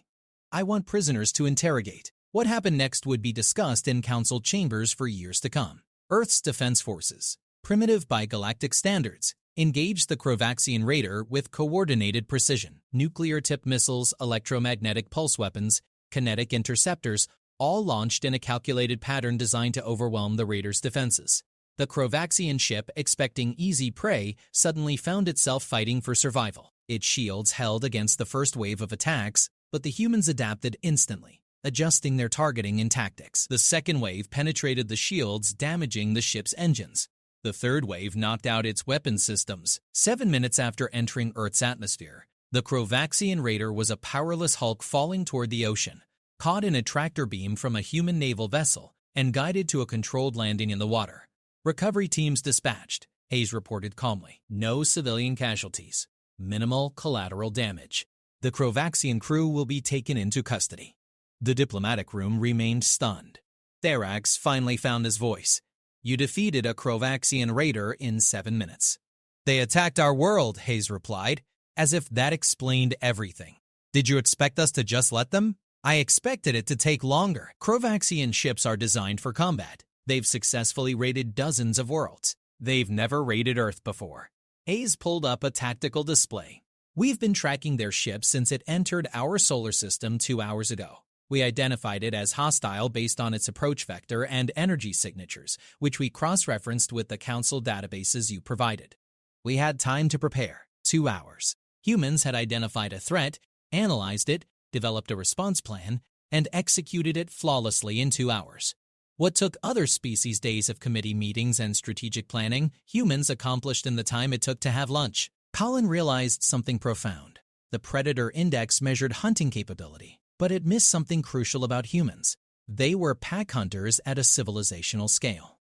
I want prisoners to interrogate. What happened next would be discussed in Council chambers for years to come. Earth's defense forces, primitive by galactic standards, engaged the Krovaxian raider with coordinated precision. Nuclear-tipped missiles, electromagnetic pulse weapons, kinetic interceptors, all launched in a calculated pattern designed to overwhelm the raider's defenses. The Krovaxian ship, expecting easy prey, suddenly found itself fighting for survival. Its shields held against the first wave of attacks, but the humans adapted instantly, adjusting their targeting and tactics. The second wave penetrated the shields, damaging the ship's engines. The third wave knocked out its weapon systems. 7 minutes after entering Earth's atmosphere, the Krovaxian raider was a powerless hulk falling toward the ocean, caught in a tractor beam from a human naval vessel, and guided to a controlled landing in the water. Recovery teams dispatched, Hayes reported calmly. No civilian casualties. Minimal collateral damage. The Krovaxian crew will be taken into custody. The diplomatic room remained stunned. Therax finally found his voice. You defeated a Krovaxian raider in 7 minutes. They attacked our world, Hayes replied, as if that explained everything. Did you expect us to just let them? I expected it to take longer. Krovaxian ships are designed for combat. They've successfully raided dozens of worlds. They've never raided Earth before. Hayes pulled up a tactical display. We've been tracking their ship since it entered our solar system 2 hours ago. We identified it as hostile based on its approach vector and energy signatures, which we cross-referenced with the Council databases you provided. We had time to prepare, 2 hours. Humans had identified a threat, analyzed it, developed a response plan, and executed it flawlessly in 2 hours. What took other species days of committee meetings and strategic planning, humans accomplished in the time it took to have lunch. Colin realized something profound. The Predator Index measured hunting capability, but it missed something crucial about humans. They were pack hunters at a civilizational scale.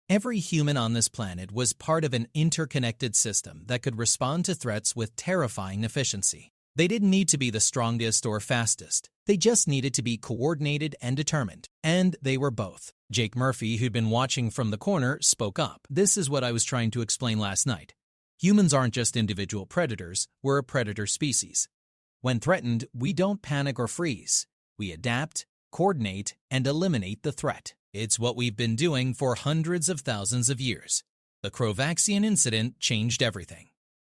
Every human on this planet was part of an interconnected system that could respond to threats with terrifying efficiency. They didn't need to be the strongest or fastest. They just needed to be coordinated and determined. And they were both. Jake Murphy, who'd been watching from the corner, spoke up. This is what I was trying to explain last night. Humans aren't just individual predators, we're a predator species. When threatened, we don't panic or freeze. We adapt, coordinate, and eliminate the threat. It's what we've been doing for hundreds of thousands of years. The Krovaxian incident changed everything.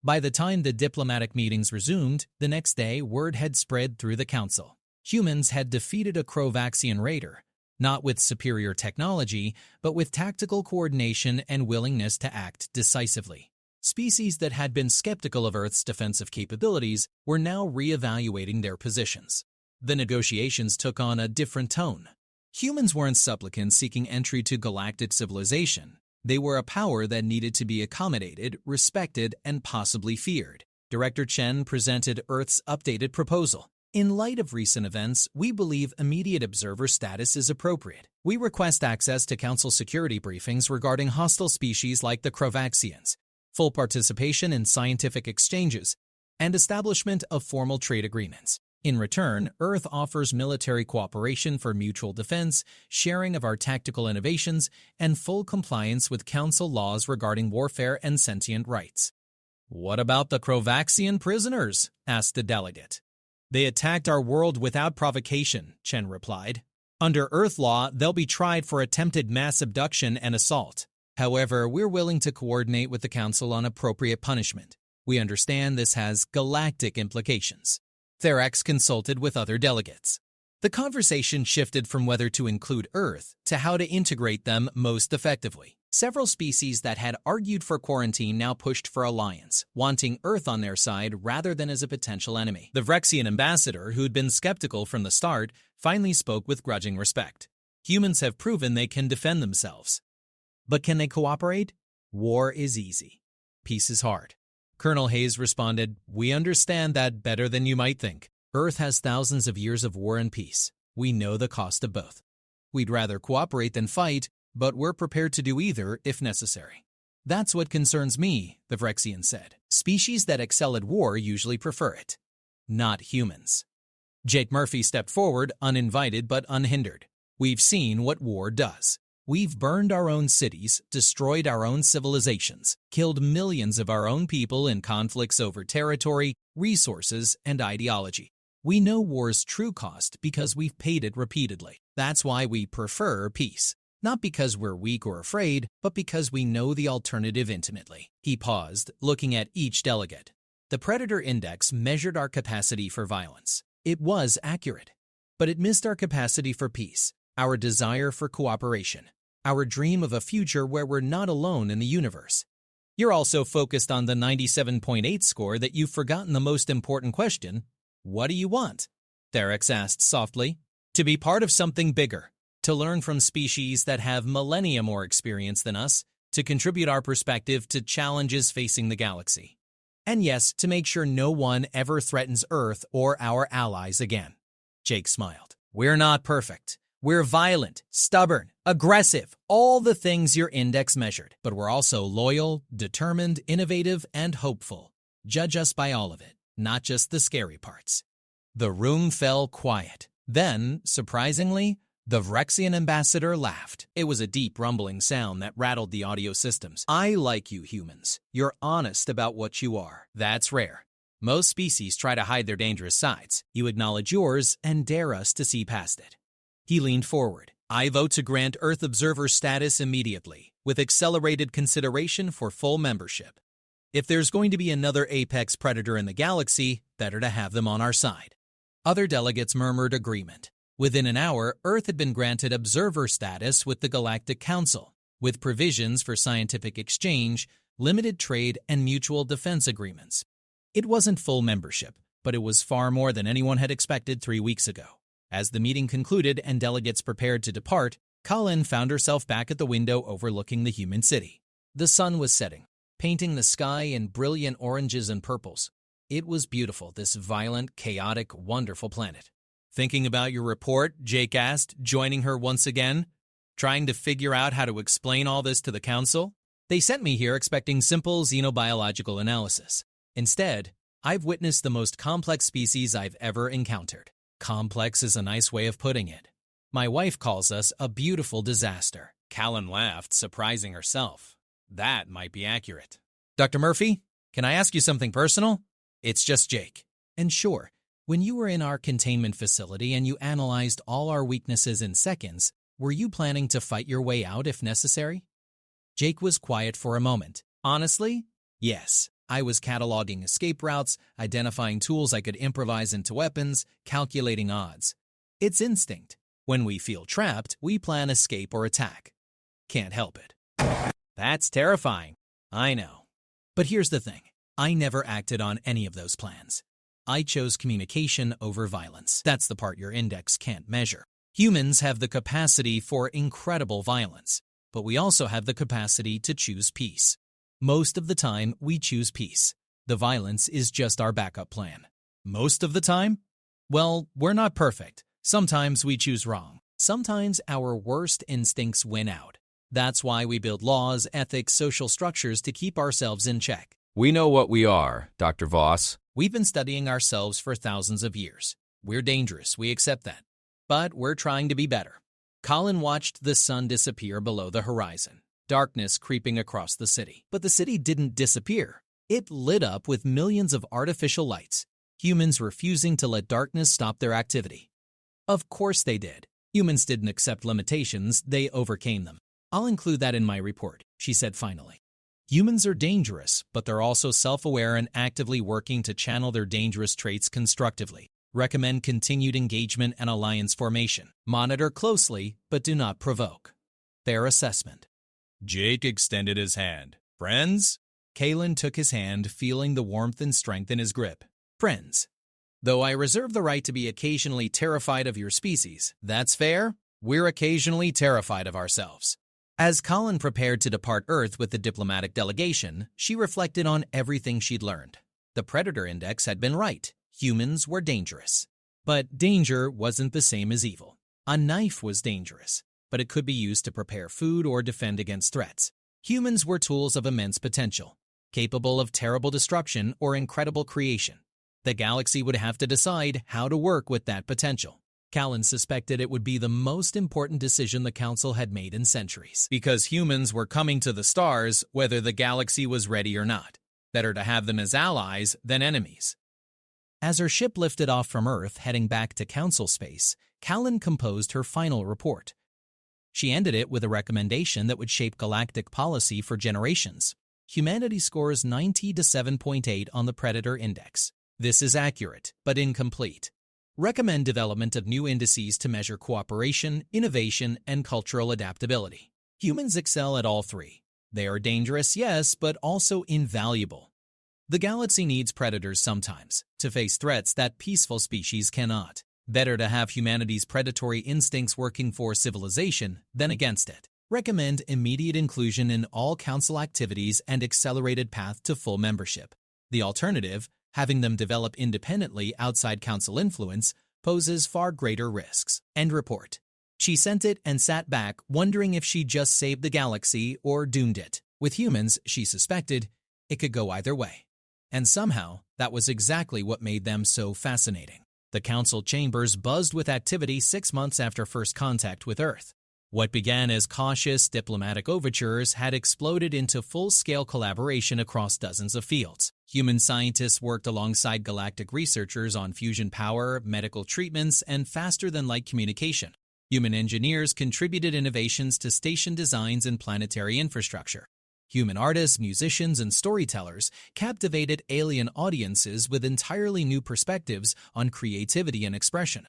By the time the diplomatic meetings resumed, the next day word had spread through the council. Humans had defeated a Krovaxian raider, not with superior technology, but with tactical coordination and willingness to act decisively. Species that had been skeptical of Earth's defensive capabilities were now re-evaluating their positions. The negotiations took on a different tone. Humans weren't supplicants seeking entry to galactic civilization. They were a power that needed to be accommodated, respected, and possibly feared. Director Chen presented Earth's updated proposal. In light of recent events, we believe immediate observer status is appropriate. We request access to Council security briefings regarding hostile species like the Krovaxians, full participation in scientific exchanges, and establishment of formal trade agreements. In return, Earth offers military cooperation for mutual defense, sharing of our tactical innovations, and full compliance with Council laws regarding warfare and sentient rights. What about the Krovaxian prisoners? Asked the delegate. They attacked our world without provocation, Chen replied. Under Earth law, they'll be tried for attempted mass abduction and assault. However, we're willing to coordinate with the Council on appropriate punishment. We understand this has galactic implications. Therex consulted with other delegates. The conversation shifted from whether to include Earth to how to integrate them most effectively. Several species that had argued for quarantine now pushed for alliance, wanting Earth on their side rather than as a potential enemy. The Vrexian ambassador, who'd been skeptical from the start, finally spoke with grudging respect. Humans have proven they can defend themselves. But can they cooperate? War is easy. Peace is hard. Colonel Hayes responded, "We understand that better than you might think. Earth has thousands of years of war and peace. We know the cost of both. We'd rather cooperate than fight, but we're prepared to do either if necessary." "That's what concerns me," the Vrexian said. "Species that excel at war usually prefer it. Not humans." Jake Murphy stepped forward, uninvited but unhindered. "We've seen what war does. We've burned our own cities, destroyed our own civilizations, killed millions of our own people in conflicts over territory, resources, and ideology. We know war's true cost because we've paid it repeatedly. That's why we prefer peace. Not because we're weak or afraid, but because we know the alternative intimately." He paused, looking at each delegate. The Predator Index measured our capacity for violence. It was accurate. But it missed our capacity for peace, our desire for cooperation, our dream of a future where we're not alone in the universe. You're also focused on the 97.8 score that you've forgotten the most important question. What do you want? Therex asked softly. To be part of something bigger, to learn from species that have millennia more experience than us, to contribute our perspective to challenges facing the galaxy. And yes, to make sure no one ever threatens Earth or our allies again. Jake smiled. We're not perfect. We're violent, stubborn, aggressive, all the things your index measured. But we're also loyal, determined, innovative, and hopeful. Judge us by all of it, not just the scary parts. The room fell quiet. Then, surprisingly, The Vrexian ambassador laughed. It was a deep, rumbling sound that rattled the audio systems. I like you humans. You're honest about what you are. That's rare. Most species try to hide their dangerous sides. You acknowledge yours and dare us to see past it. He leaned forward. I vote to grant Earth Observer status immediately, with accelerated consideration for full membership. If there's going to be another apex predator in the galaxy, better to have them on our side. Other delegates murmured agreement. Within an hour, Earth had been granted observer status with the Galactic Council, with provisions for scientific exchange, limited trade, and mutual defense agreements. It wasn't full membership, but it was far more than anyone had expected 3 weeks ago. As the meeting concluded and delegates prepared to depart, Colin found herself back at the window overlooking the human city. The sun was setting, painting the sky in brilliant oranges and purples. It was beautiful, this violent, chaotic, wonderful planet. Thinking about your report? Jake asked, joining her once again. Trying to figure out how to explain all this to the council? They sent me here expecting simple xenobiological analysis. Instead, I've witnessed the most complex species I've ever encountered. Complex is a nice way of putting it. My wife calls us a beautiful disaster. Callan laughed, surprising herself. That might be accurate. Dr. Murphy, can I ask you something personal? It's just Jake. And sure, when you were in our containment facility and you analyzed all our weaknesses in seconds, were you planning to fight your way out if necessary? Jake was quiet for a moment. Honestly, yes. I was cataloging escape routes, identifying tools I could improvise into weapons, calculating odds. It's instinct. When we feel trapped, we plan escape or attack. Can't help it. That's terrifying. I know. But here's the thing. I never acted on any of those plans. I chose communication over violence. That's the part your index can't measure. Humans have the capacity for incredible violence, but we also have the capacity to choose peace. Most of the time, we choose peace. The violence is just our backup plan. Most of the time? Well, we're not perfect. Sometimes we choose wrong. Sometimes our worst instincts win out. That's why we build laws, ethics, social structures to keep ourselves in check. We know what we are, Dr. Voss. We've been studying ourselves for thousands of years. We're dangerous, we accept that. But we're trying to be better. Colin watched the sun disappear below the horizon, darkness creeping across the city. But the city didn't disappear. It lit up with millions of artificial lights, humans refusing to let darkness stop their activity. Of course they did. Humans didn't accept limitations, they overcame them. I'll include that in my report, she said finally. Humans are dangerous, but they're also self-aware and actively working to channel their dangerous traits constructively. Recommend continued engagement and alliance formation. Monitor closely, but do not provoke. Fair assessment. Jake extended his hand. Friends? Kalen took his hand, feeling the warmth and strength in his grip. Friends. Though I reserve the right to be occasionally terrified of your species, that's fair. We're occasionally terrified of ourselves. As Colin prepared to depart Earth with the diplomatic delegation, she reflected on everything she'd learned. The Predator Index had been right. Humans were dangerous. But danger wasn't the same as evil. A knife was dangerous, but it could be used to prepare food or defend against threats. Humans were tools of immense potential, capable of terrible destruction or incredible creation. The galaxy would have to decide how to work with that potential. Callan suspected it would be the most important decision the Council had made in centuries. Because humans were coming to the stars whether the galaxy was ready or not. Better to have them as allies than enemies. As her ship lifted off from Earth, heading back to Council space, Callan composed her final report. She ended it with a recommendation that would shape galactic policy for generations. Humanity scores 90 to 7.8 on the Predator Index. This is accurate, but incomplete. Recommend development of new indices to measure cooperation, innovation, and cultural adaptability. Humans excel at all three. They are dangerous, yes, but also invaluable. The galaxy needs predators sometimes, to face threats that peaceful species cannot. Better to have humanity's predatory instincts working for civilization than against it. Recommend immediate inclusion in all Council activities and accelerated path to full membership. The alternative, having them develop independently outside Council influence, poses far greater risks. End report. She sent it and sat back, wondering if she just saved the galaxy or doomed it. With humans, she suspected, it could go either way. And somehow, that was exactly what made them so fascinating. The Council chambers buzzed with activity 6 months after first contact with Earth. What began as cautious diplomatic overtures had exploded into full-scale collaboration across dozens of fields. Human scientists worked alongside galactic researchers on fusion power, medical treatments, and faster-than-light communication. Human engineers contributed innovations to station designs and planetary infrastructure. Human artists, musicians, and storytellers captivated alien audiences with entirely new perspectives on creativity and expression.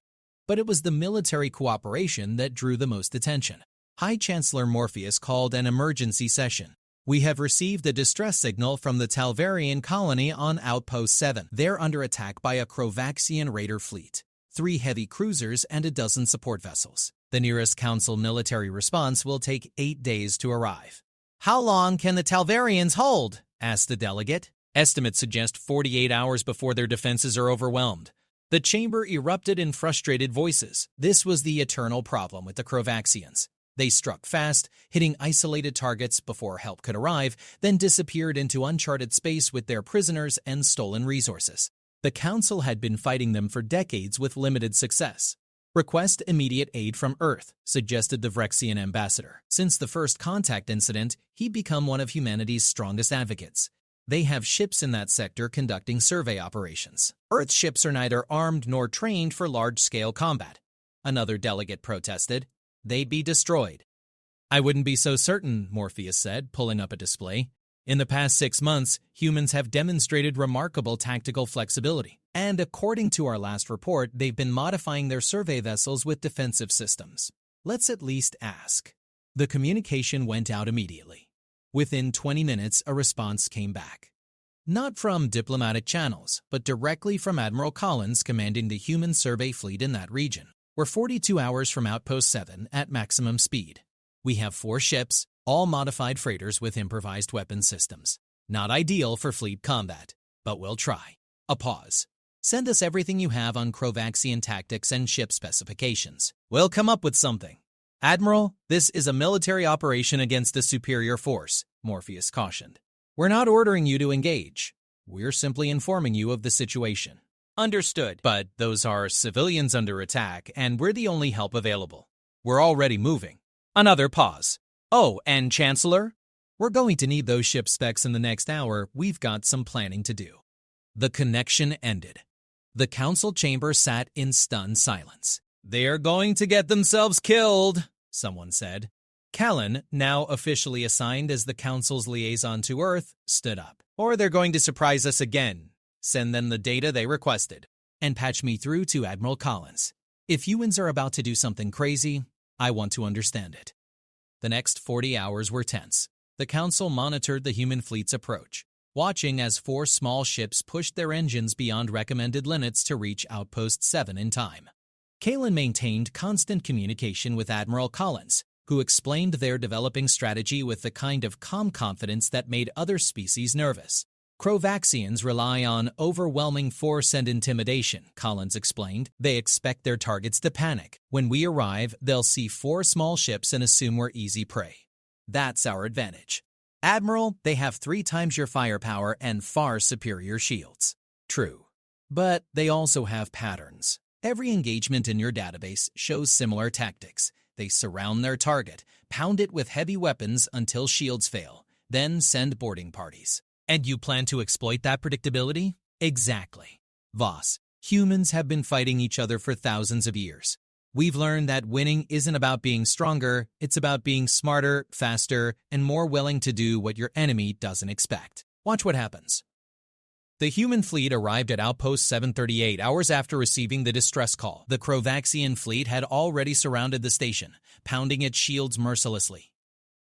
But it was the military cooperation that drew the most attention. High Chancellor Morpheus called an emergency session. "We have received a distress signal from the Talvarian colony on Outpost 7. They're under attack by a Krovaxian raider fleet, 3 heavy cruisers, and a dozen support vessels. The nearest Council military response will take 8 days to arrive." "How long can the Talvarians hold?" asked the delegate. "Estimates suggest 48 hours before their defenses are overwhelmed." The chamber erupted in frustrated voices. This was the eternal problem with the Krovaxians. They struck fast, hitting isolated targets before help could arrive, then disappeared into uncharted space with their prisoners and stolen resources. The Council had been fighting them for decades with limited success. "Request immediate aid from Earth," suggested the Vrexian ambassador. Since the first contact incident, he'd become one of humanity's strongest advocates. They have ships in that sector conducting survey operations. Earth ships are neither armed nor trained for large-scale combat. Another delegate protested. "They'd be destroyed." "I wouldn't be so certain," Morpheus said, pulling up a display. "In the past 6 months, humans have demonstrated remarkable tactical flexibility. And according to our last report, they've been modifying their survey vessels with defensive systems. Let's at least ask." The communication went out immediately. Within 20 minutes, a response came back. Not from diplomatic channels, but directly from Admiral Collins commanding the human survey fleet in that region. "We're 42 hours from Outpost 7 at maximum speed. We have 4 ships, all modified freighters with improvised weapon systems. Not ideal for fleet combat, but we'll try." A pause. "Send us everything you have on Krovaxian tactics and ship specifications. We'll come up with something." "Admiral, this is a military operation against a superior force," Morpheus cautioned. "We're not ordering you to engage. We're simply informing you of the situation." "Understood. But those are civilians under attack, and we're the only help available. We're already moving." Another pause. "Oh, and Chancellor? We're going to need those ship specs in the next hour. We've got some planning to do." The connection ended. The Council chamber sat in stunned silence. "They're going to get themselves killed," someone said. Callan, now officially assigned as the Council's liaison to Earth, stood up. "Or they're going to surprise us again. Send them the data they requested. And patch me through to Admiral Collins. If humans are about to do something crazy, I want to understand it." The next 40 hours were tense. The Council monitored the human fleet's approach, watching as 4 small ships pushed their engines beyond recommended limits to reach Outpost 7 in time. Kalen maintained constant communication with Admiral Collins, who explained their developing strategy with the kind of calm confidence that made other species nervous. "Krovaxians rely on overwhelming force and intimidation," Collins explained. "They expect their targets to panic. When we arrive, they'll see 4 small ships and assume we're easy prey. That's our advantage. Admiral, they have 3 times your firepower and far superior shields." "True. But they also have patterns. Every engagement in your database shows similar tactics. They surround their target, pound it with heavy weapons until shields fail, then send boarding parties." "And you plan to exploit that predictability?" "Exactly. Voss, humans have been fighting each other for thousands of years. We've learned that winning isn't about being stronger, it's about being smarter, faster, and more willing to do what your enemy doesn't expect. Watch what happens." The human fleet arrived at Outpost 738 hours after receiving the distress call. The Krovaxian fleet had already surrounded the station, pounding its shields mercilessly.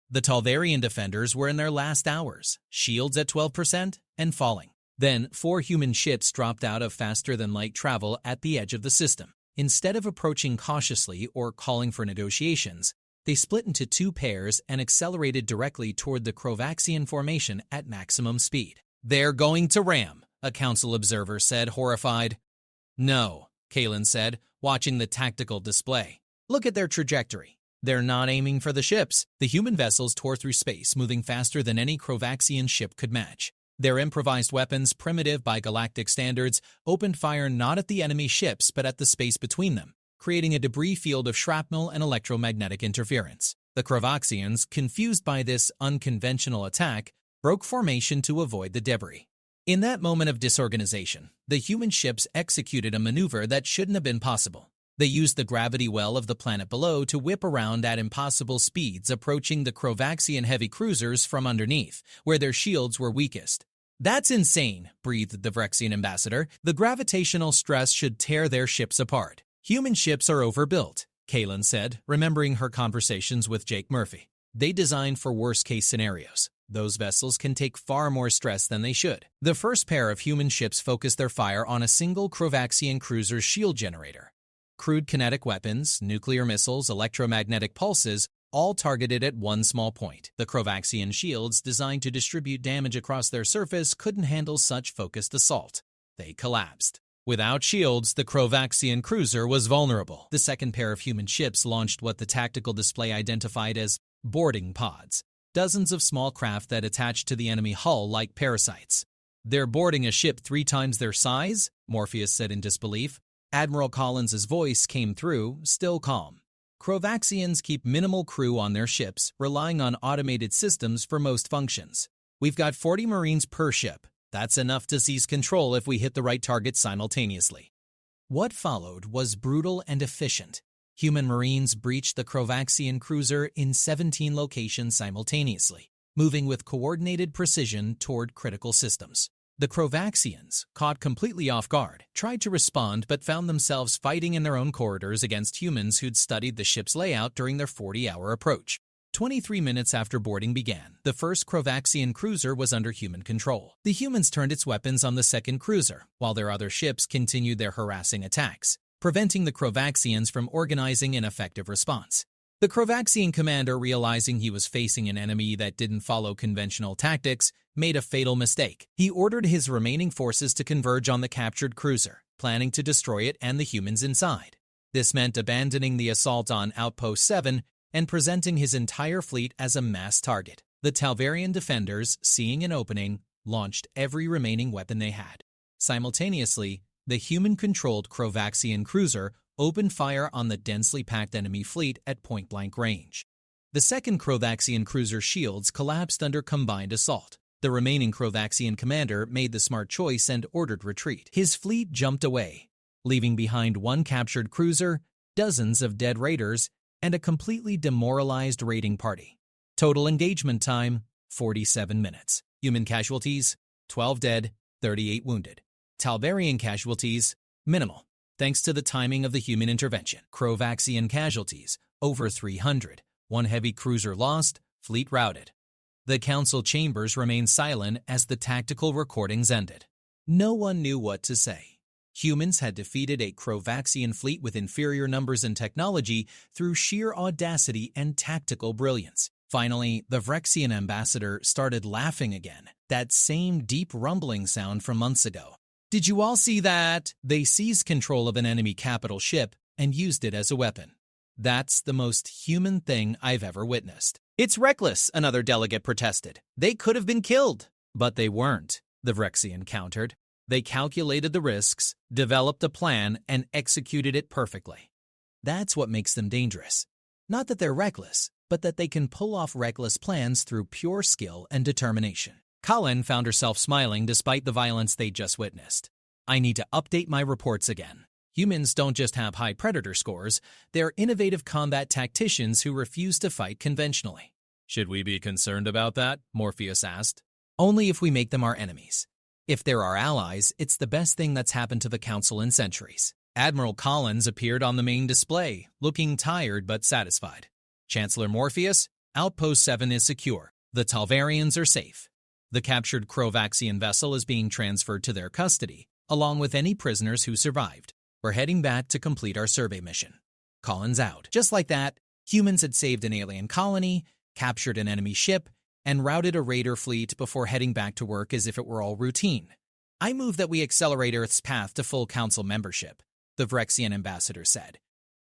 The Talvarian defenders were in their last hours, shields at 12% and falling. Then 4 human ships dropped out of faster-than-light travel at the edge of the system. Instead of approaching cautiously or calling for negotiations, they split into 2 pairs and accelerated directly toward the Krovaxian formation at maximum speed. "They're going to ram," a Council observer said, horrified. "No," Kalen said, watching the tactical display. "Look at their trajectory. They're not aiming for the ships." The human vessels tore through space, moving faster than any Krovaxian ship could match. Their improvised weapons, primitive by galactic standards, opened fire not at the enemy ships but at the space between them, creating a debris field of shrapnel and electromagnetic interference. The Krovaxians, confused by this unconventional attack, broke formation to avoid the debris. In that moment of disorganization, the human ships executed a maneuver that shouldn't have been possible. They used the gravity well of the planet below to whip around at impossible speeds, approaching the Krovaxian heavy cruisers from underneath, where their shields were weakest. "That's insane," breathed the Vrexian ambassador. "The gravitational stress should tear their ships apart." "Human ships are overbuilt," Kaylin said, remembering her conversations with Jake Murphy. "They designed for worst-case scenarios. Those vessels can take far more stress than they should." The first pair of human ships focused their fire on a single Krovaxian cruiser's shield generator. Crude kinetic weapons, nuclear missiles, electromagnetic pulses, all targeted at one small point. The Krovaxian shields, designed to distribute damage across their surface, couldn't handle such focused assault. They collapsed. Without shields, the Krovaxian cruiser was vulnerable. The second pair of human ships launched what the tactical display identified as boarding pods, dozens of small craft that attached to the enemy hull like parasites. "They're boarding a ship 3 times their size?" Morpheus said in disbelief. Admiral Collins's voice came through, still calm. "Krovaxians keep minimal crew on their ships, relying on automated systems for most functions. We've got 40 Marines per ship. That's enough to seize control if we hit the right target simultaneously." What followed was brutal and efficient. Human Marines breached the Krovaxian cruiser in 17 locations simultaneously, moving with coordinated precision toward critical systems. The Krovaxians, caught completely off guard, tried to respond but found themselves fighting in their own corridors against humans who'd studied the ship's layout during their 40-hour approach. 23 minutes after boarding began, the first Krovaxian cruiser was under human control. The humans turned its weapons on the second cruiser, while their other ships continued their harassing attacks, preventing the Krovaxians from organizing an effective response. The Krovaxian commander, realizing he was facing an enemy that didn't follow conventional tactics, made a fatal mistake. He ordered his remaining forces to converge on the captured cruiser, planning to destroy it and the humans inside. This meant abandoning the assault on Outpost 7 and presenting his entire fleet as a mass target. The Talvarian defenders, seeing an opening, launched every remaining weapon they had. Simultaneously, the human-controlled Krovaxian cruiser opened fire on the densely packed enemy fleet at point-blank range. The second Krovaxian cruiser's shields collapsed under combined assault. The remaining Krovaxian commander made the smart choice and ordered retreat. His fleet jumped away, leaving behind one captured cruiser, dozens of dead raiders, and a completely demoralized raiding party. Total engagement time, 47 minutes. Human casualties, 12 dead, 38 wounded. Talvarian casualties, minimal, thanks to the timing of the human intervention. Krovaxian casualties, over 300. One heavy cruiser lost, fleet routed. The council chambers remained silent as the tactical recordings ended. No one knew what to say. Humans had defeated a Krovaxian fleet with inferior numbers and technology through sheer audacity and tactical brilliance. Finally, the Vrexian ambassador started laughing again, that same deep rumbling sound from months ago. "Did you all see that?" They seized control of an enemy capital ship and used it as a weapon. "That's the most human thing I've ever witnessed." "It's reckless," another delegate protested. "They could have been killed." "But they weren't," the Vrexian countered. "They calculated the risks, developed a plan, and executed it perfectly. That's what makes them dangerous. Not that they're reckless, but that they can pull off reckless plans through pure skill and determination." Colin found herself smiling despite the violence they'd just witnessed. "I need to update my reports again. Humans don't just have high predator scores, they're innovative combat tacticians who refuse to fight conventionally." Should we be concerned about that? Morpheus asked. "Only if we make them our enemies. If they're our allies, it's the best thing that's happened to the Council in centuries." Admiral Collins appeared on the main display, looking tired but satisfied. "Chancellor Morpheus, Outpost 7 is secure. The Talvarians are safe. The captured Krovaxian vessel is being transferred to their custody, along with any prisoners who survived. We're heading back to complete our survey mission." Collins out. Just like that, humans had saved an alien colony, captured an enemy ship, and routed a raider fleet before heading back to work as if it were all routine. "I move that we accelerate Earth's path to full Council membership," the Vrexian ambassador said.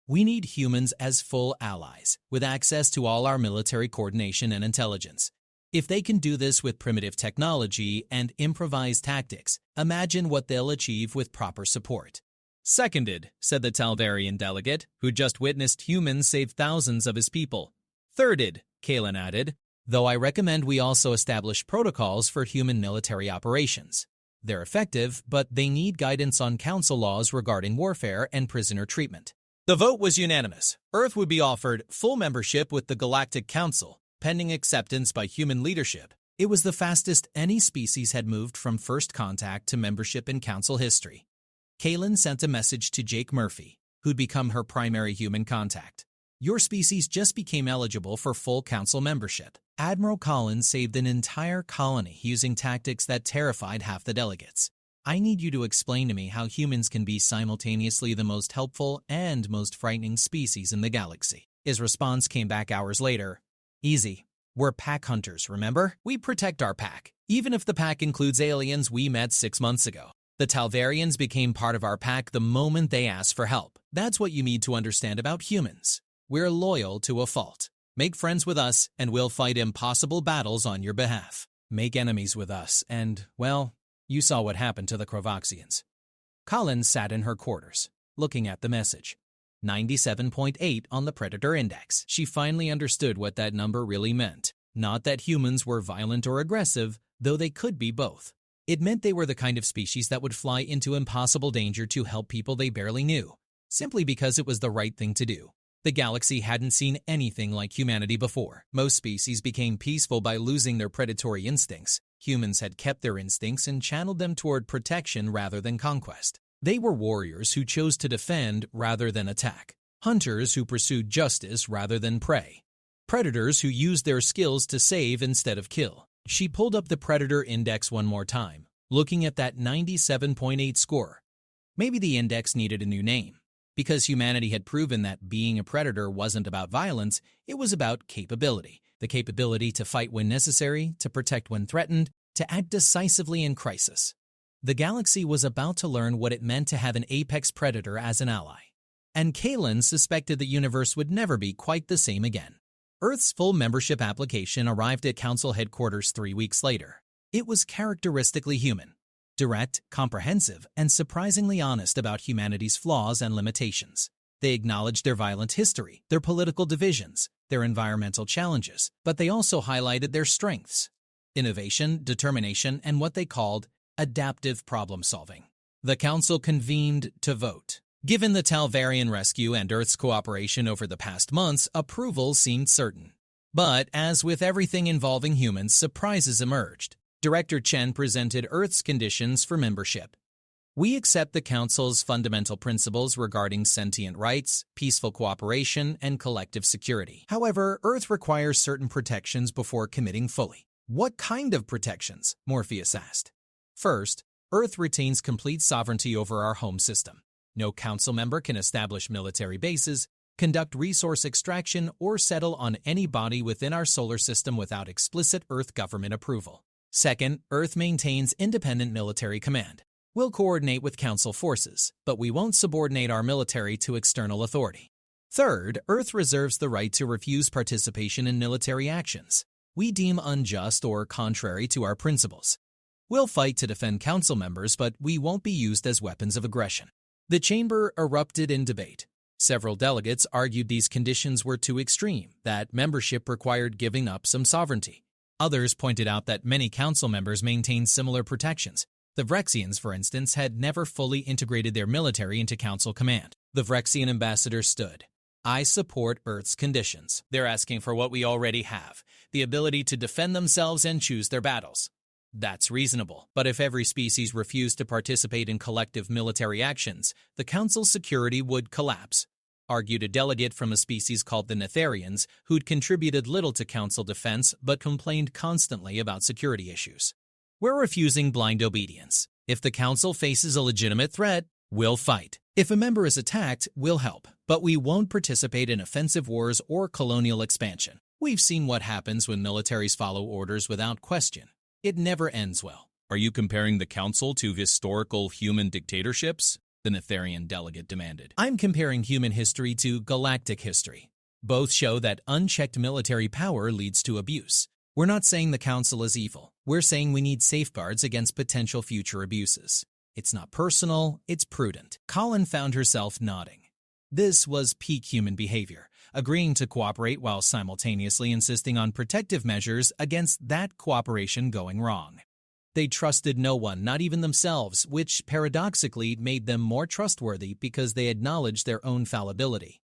"We need humans as full allies, with access to all our military coordination and intelligence. If they can do this with primitive technology and improvised tactics, imagine what they'll achieve with proper support. Seconded, said the Talvarian delegate, who just witnessed humans save thousands of his people. Thirded, Kalen added, though I recommend we also establish protocols for human military operations. They're effective, but they need guidance on council laws regarding warfare and prisoner treatment. The vote was unanimous. Earth would be offered full membership with the Galactic Council, pending acceptance by human leadership. It was the fastest any species had moved from first contact to membership in council history. Kalen sent a message to Jake Murphy, who'd become her primary human contact. Your species just became eligible for full council membership. Admiral Collins saved an entire colony using tactics that terrified half the delegates. I need you to explain to me how humans can be simultaneously the most helpful and most frightening species in the galaxy. His response came back hours later. Easy. We're pack hunters, remember? We protect our pack, even if the pack includes aliens we met 6 months ago. The Talvarians became part of our pack the moment they asked for help. That's what you need to understand about humans. We're loyal to a fault. Make friends with us, and we'll fight impossible battles on your behalf. Make enemies with us, and, well, you saw what happened to the Crovoxians. Collins sat in her quarters, looking at the message. 97.8 on the Predator Index. She finally understood what that number really meant. Not that humans were violent or aggressive, though they could be both. It meant they were the kind of species that would fly into impossible danger to help people they barely knew, simply because it was the right thing to do. The galaxy hadn't seen anything like humanity before. Most species became peaceful by losing their predatory instincts. Humans had kept their instincts and channeled them toward protection rather than conquest. They were warriors who chose to defend rather than attack. Hunters who pursued justice rather than prey. Predators who used their skills to save instead of kill. She pulled up the Predator Index one more time, looking at that 97.8 score. Maybe the index needed a new name. Because humanity had proven that being a predator wasn't about violence, it was about capability. The capability to fight when necessary, to protect when threatened, to act decisively in crisis. The galaxy was about to learn what it meant to have an apex predator as an ally. And Kalen suspected the universe would never be quite the same again. Earth's full membership application arrived at Council headquarters 3 weeks later. It was characteristically human. Direct, comprehensive, and surprisingly honest about humanity's flaws and limitations. They acknowledged their violent history, their political divisions, their environmental challenges, but they also highlighted their strengths: innovation, determination, and what they called adaptive problem-solving. The Council convened to vote. Given the Talvarian rescue and Earth's cooperation over the past months, approval seemed certain. But as with everything involving humans, surprises emerged. Director Chen presented Earth's conditions for membership. We accept the Council's fundamental principles regarding sentient rights, peaceful cooperation, and collective security. However, Earth requires certain protections before committing fully. What kind of protections? Morpheus asked. First, Earth retains complete sovereignty over our home system. No Council member can establish military bases, conduct resource extraction, or settle on any body within our solar system without explicit Earth government approval. Second, Earth maintains independent military command. We'll coordinate with Council forces, but we won't subordinate our military to external authority. Third, Earth reserves the right to refuse participation in military actions we deem unjust or contrary to our principles. We'll fight to defend Council members, but we won't be used as weapons of aggression. The chamber erupted in debate. Several delegates argued these conditions were too extreme, that membership required giving up some sovereignty. Others pointed out that many Council members maintained similar protections. The Vrexians, for instance, had never fully integrated their military into Council command. The Vrexian ambassador stood. I support Earth's conditions. They're asking for what we already have, the ability to defend themselves and choose their battles. That's reasonable, but if every species refused to participate in collective military actions, the Council's security would collapse, argued a delegate from a species called the Netherians, who'd contributed little to Council defense but complained constantly about security issues. We're refusing blind obedience. If the Council faces a legitimate threat, we'll fight. If a member is attacked, we'll help, but we won't participate in offensive wars or colonial expansion. We've seen what happens when militaries follow orders without question. It never ends well. Are you comparing the Council to historical human dictatorships? The Netherian delegate demanded. I'm comparing human history to galactic history. Both show that unchecked military power leads to abuse. We're not saying the Council is evil. We're saying we need safeguards against potential future abuses. It's not personal, it's prudent. Colin found herself nodding. This was peak human behavior, agreeing to cooperate while simultaneously insisting on protective measures against that cooperation going wrong. They trusted no one, not even themselves, which paradoxically made them more trustworthy because they acknowledged their own fallibility.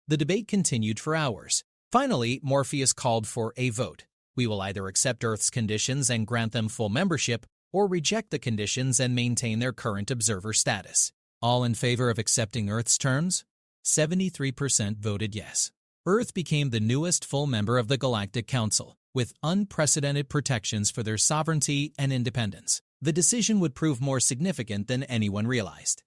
The debate continued for hours. Finally, Morpheus called for a vote. We will either accept Earth's conditions and grant them full membership, or reject the conditions and maintain their current observer status. All in favor of accepting Earth's terms? 73% voted yes. Earth became the newest full member of the Galactic Council, with unprecedented protections for their sovereignty and independence. The decision would prove more significant than anyone realized.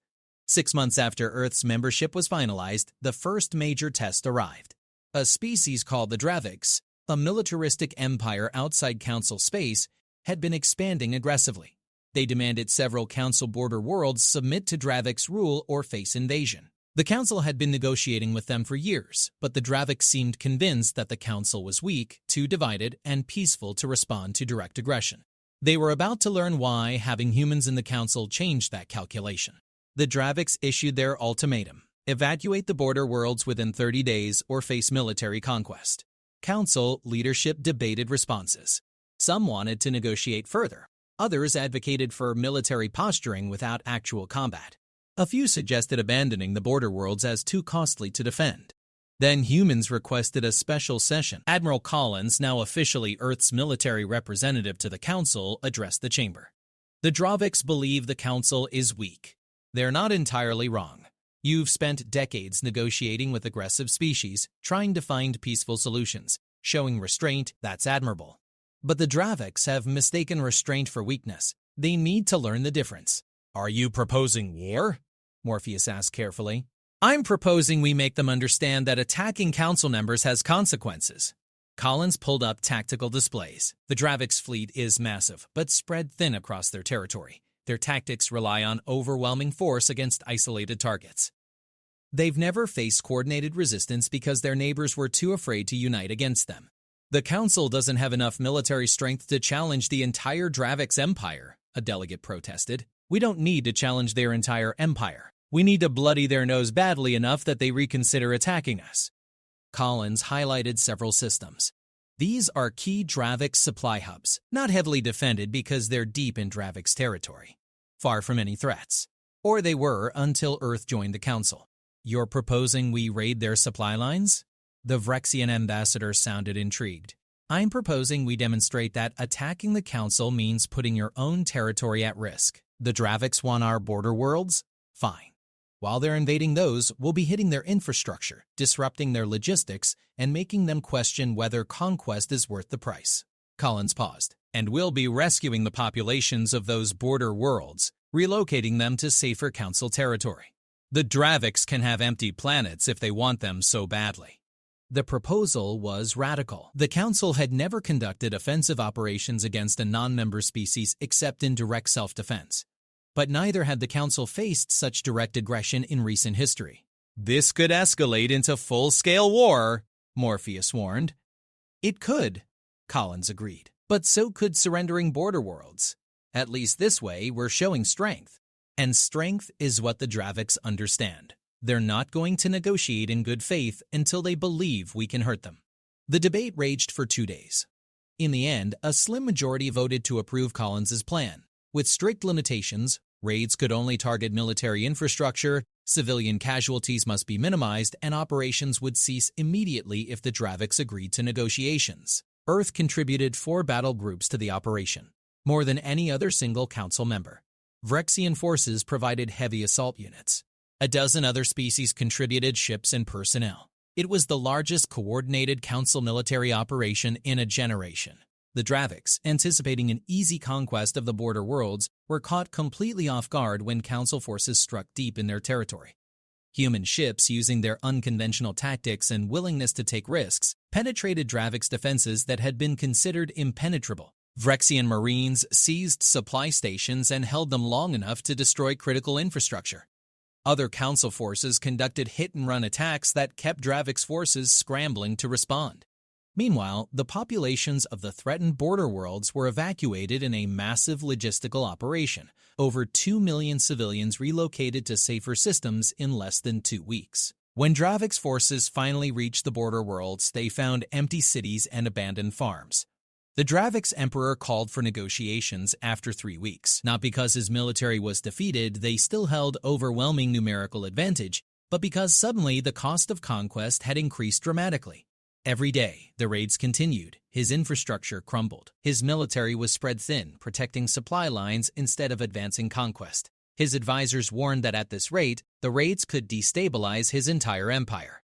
6 months after Earth's membership was finalized, the first major test arrived. A species called the Draviks, a militaristic empire outside Council space, had been expanding aggressively. They demanded several Council border worlds submit to Dravik's rule or face invasion. The Council had been negotiating with them for years, but the Draviks seemed convinced that the Council was weak, too divided, and peaceful to respond to direct aggression. They were about to learn why having humans in the Council changed that calculation. The Draviks issued their ultimatum: evacuate the border worlds within 30 days or face military conquest. Council leadership debated responses. Some wanted to negotiate further. Others advocated for military posturing without actual combat. A few suggested abandoning the border worlds as too costly to defend. Then humans requested a special session. Admiral Collins, now officially Earth's military representative to the Council, addressed the chamber. The Draviks believe the Council is weak. They're not entirely wrong. You've spent decades negotiating with aggressive species, trying to find peaceful solutions. Showing restraint, that's admirable. But the Draviks have mistaken restraint for weakness. They need to learn the difference. Are you proposing war? Morpheus asked carefully. I'm proposing we make them understand that attacking Council members has consequences. Collins pulled up tactical displays. The Draviks' fleet is massive, but spread thin across their territory. Their tactics rely on overwhelming force against isolated targets. They've never faced coordinated resistance because their neighbors were too afraid to unite against them. The Council doesn't have enough military strength to challenge the entire Draviks empire, a delegate protested. We don't need to challenge their entire empire. We need to bloody their nose badly enough that they reconsider attacking us. Collins highlighted several systems. These are key Draviks supply hubs, not heavily defended because they're deep in Draviks territory, far from any threats. Or they were until Earth joined the Council. You're proposing we raid their supply lines? The Vrexian ambassador sounded intrigued. I'm proposing we demonstrate that attacking the Council means putting your own territory at risk. The Draviks want our border worlds? Fine. While they're invading those, we'll be hitting their infrastructure, disrupting their logistics, and making them question whether conquest is worth the price. Collins paused. And we'll be rescuing the populations of those border worlds, relocating them to safer Council territory. The Draviks can have empty planets if they want them so badly. The proposal was radical. The Council had never conducted offensive operations against a non-member species except in direct self-defense. But neither had the Council faced such direct aggression in recent history. This could escalate into full-scale war, Morpheus warned. It could, Collins agreed. But so could surrendering border worlds. At least this way, we're showing strength. And strength is what the Draviks understand. They're not going to negotiate in good faith until they believe we can hurt them. The debate raged for 2 days. In the end, a slim majority voted to approve Collins's plan. With strict limitations, raids could only target military infrastructure, civilian casualties must be minimized, and operations would cease immediately if the Draviks agreed to negotiations. Earth contributed 4 battle groups to the operation, more than any other single Council member. Vrexian forces provided heavy assault units. A dozen other species contributed ships and personnel. It was the largest coordinated Council military operation in a generation. The Draviks, anticipating an easy conquest of the border worlds, were caught completely off guard when Council forces struck deep in their territory. Human ships, using their unconventional tactics and willingness to take risks, penetrated Draviks' defenses that had been considered impenetrable. Vrexian Marines seized supply stations and held them long enough to destroy critical infrastructure. Other Council forces conducted hit-and-run attacks that kept Draviks' forces scrambling to respond. Meanwhile, the populations of the threatened border worlds were evacuated in a massive logistical operation. Over 2 million civilians relocated to safer systems in less than 2 weeks. When Dravik's forces finally reached the border worlds, they found empty cities and abandoned farms. The Dravik's emperor called for negotiations after 3 weeks. Not because his military was defeated, they still held overwhelming numerical advantage, but because suddenly the cost of conquest had increased dramatically. Every day, the raids continued. His infrastructure crumbled. His military was spread thin, protecting supply lines instead of advancing conquest. His advisors warned that at this rate, the raids could destabilize his entire empire.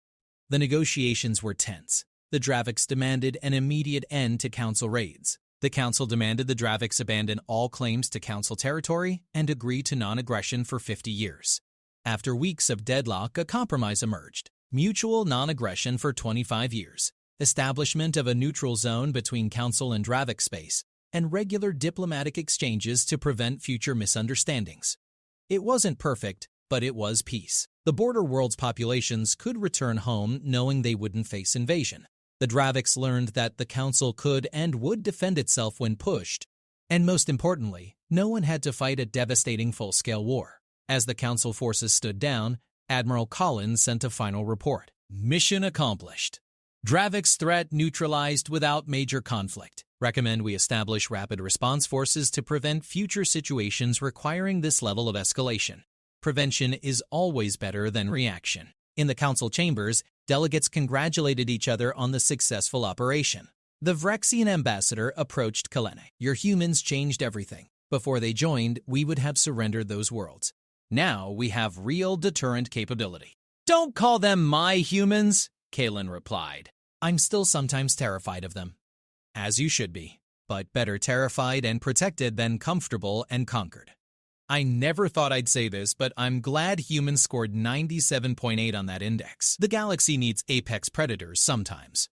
The negotiations were tense. The Draviks demanded an immediate end to council raids. The council demanded the Draviks abandon all claims to council territory and agree to non-aggression for 50 years. After weeks of deadlock, a compromise emerged. Mutual non-aggression for 25 years, establishment of a neutral zone between Council and Dravik space, and regular diplomatic exchanges to prevent future misunderstandings. It wasn't perfect, but it was peace. The border world's populations could return home knowing they wouldn't face invasion. The Draviks learned that the Council could and would defend itself when pushed, and most importantly, no one had to fight a devastating full-scale war. As the Council forces stood down, Admiral Collins sent a final report. Mission accomplished. Dravik's threat neutralized without major conflict. Recommend we establish rapid response forces to prevent future situations requiring this level of escalation. Prevention is always better than reaction. In the council chambers, delegates congratulated each other on the successful operation. The Vrexian ambassador approached Kalene. Your humans changed everything. Before they joined, we would have surrendered those worlds. Now we have real deterrent capability. Don't call them my humans, Kalen replied. I'm still sometimes terrified of them. As you should be, but better terrified and protected than comfortable and conquered. I never thought I'd say this, but I'm glad humans scored 97.8 on that index. The galaxy needs apex predators sometimes.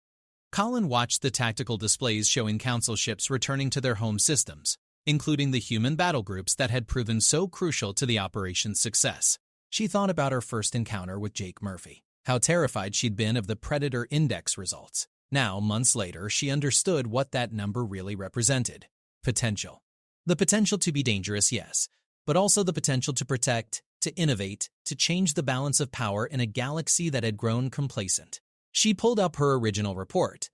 Colin watched the tactical displays showing council ships returning to their home systems, including the human battle groups that had proven so crucial to the operation's success. She thought about her first encounter with Jake Murphy, how terrified she'd been of the Predator Index results. Now, months later, she understood what that number really represented. Potential. The potential to be dangerous, yes, but also the potential to protect, to innovate, to change the balance of power in a galaxy that had grown complacent. She pulled up her original report,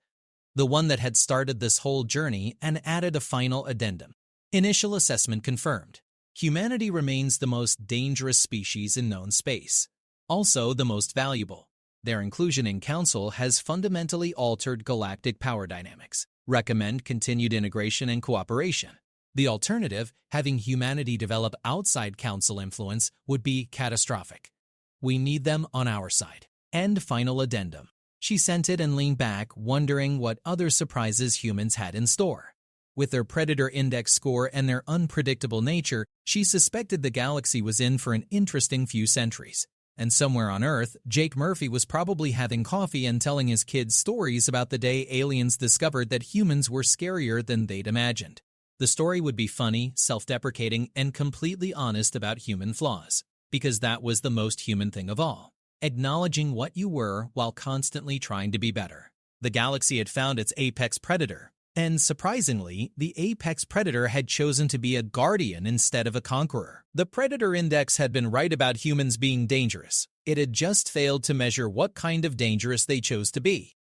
the one that had started this whole journey, and added a final addendum. Initial assessment confirmed. Humanity remains the most dangerous species in known space. Also the most valuable. Their inclusion in Council has fundamentally altered galactic power dynamics. Recommend continued integration and cooperation. The alternative, having humanity develop outside Council influence, would be catastrophic. We need them on our side. End final addendum. She sent it and leaned back, wondering what other surprises humans had in store. With their Predator Index score and their unpredictable nature, she suspected the galaxy was in for an interesting few centuries. And somewhere on Earth, Jake Murphy was probably having coffee and telling his kids stories about the day aliens discovered that humans were scarier than they'd imagined. The story would be funny, self-deprecating, and completely honest about human flaws, because that was the most human thing of all. Acknowledging what you were while constantly trying to be better. The galaxy had found its apex predator. And surprisingly, the apex predator had chosen to be a guardian instead of a conqueror. The Predator Index had been right about humans being dangerous. It had just failed to measure what kind of dangerous they chose to be.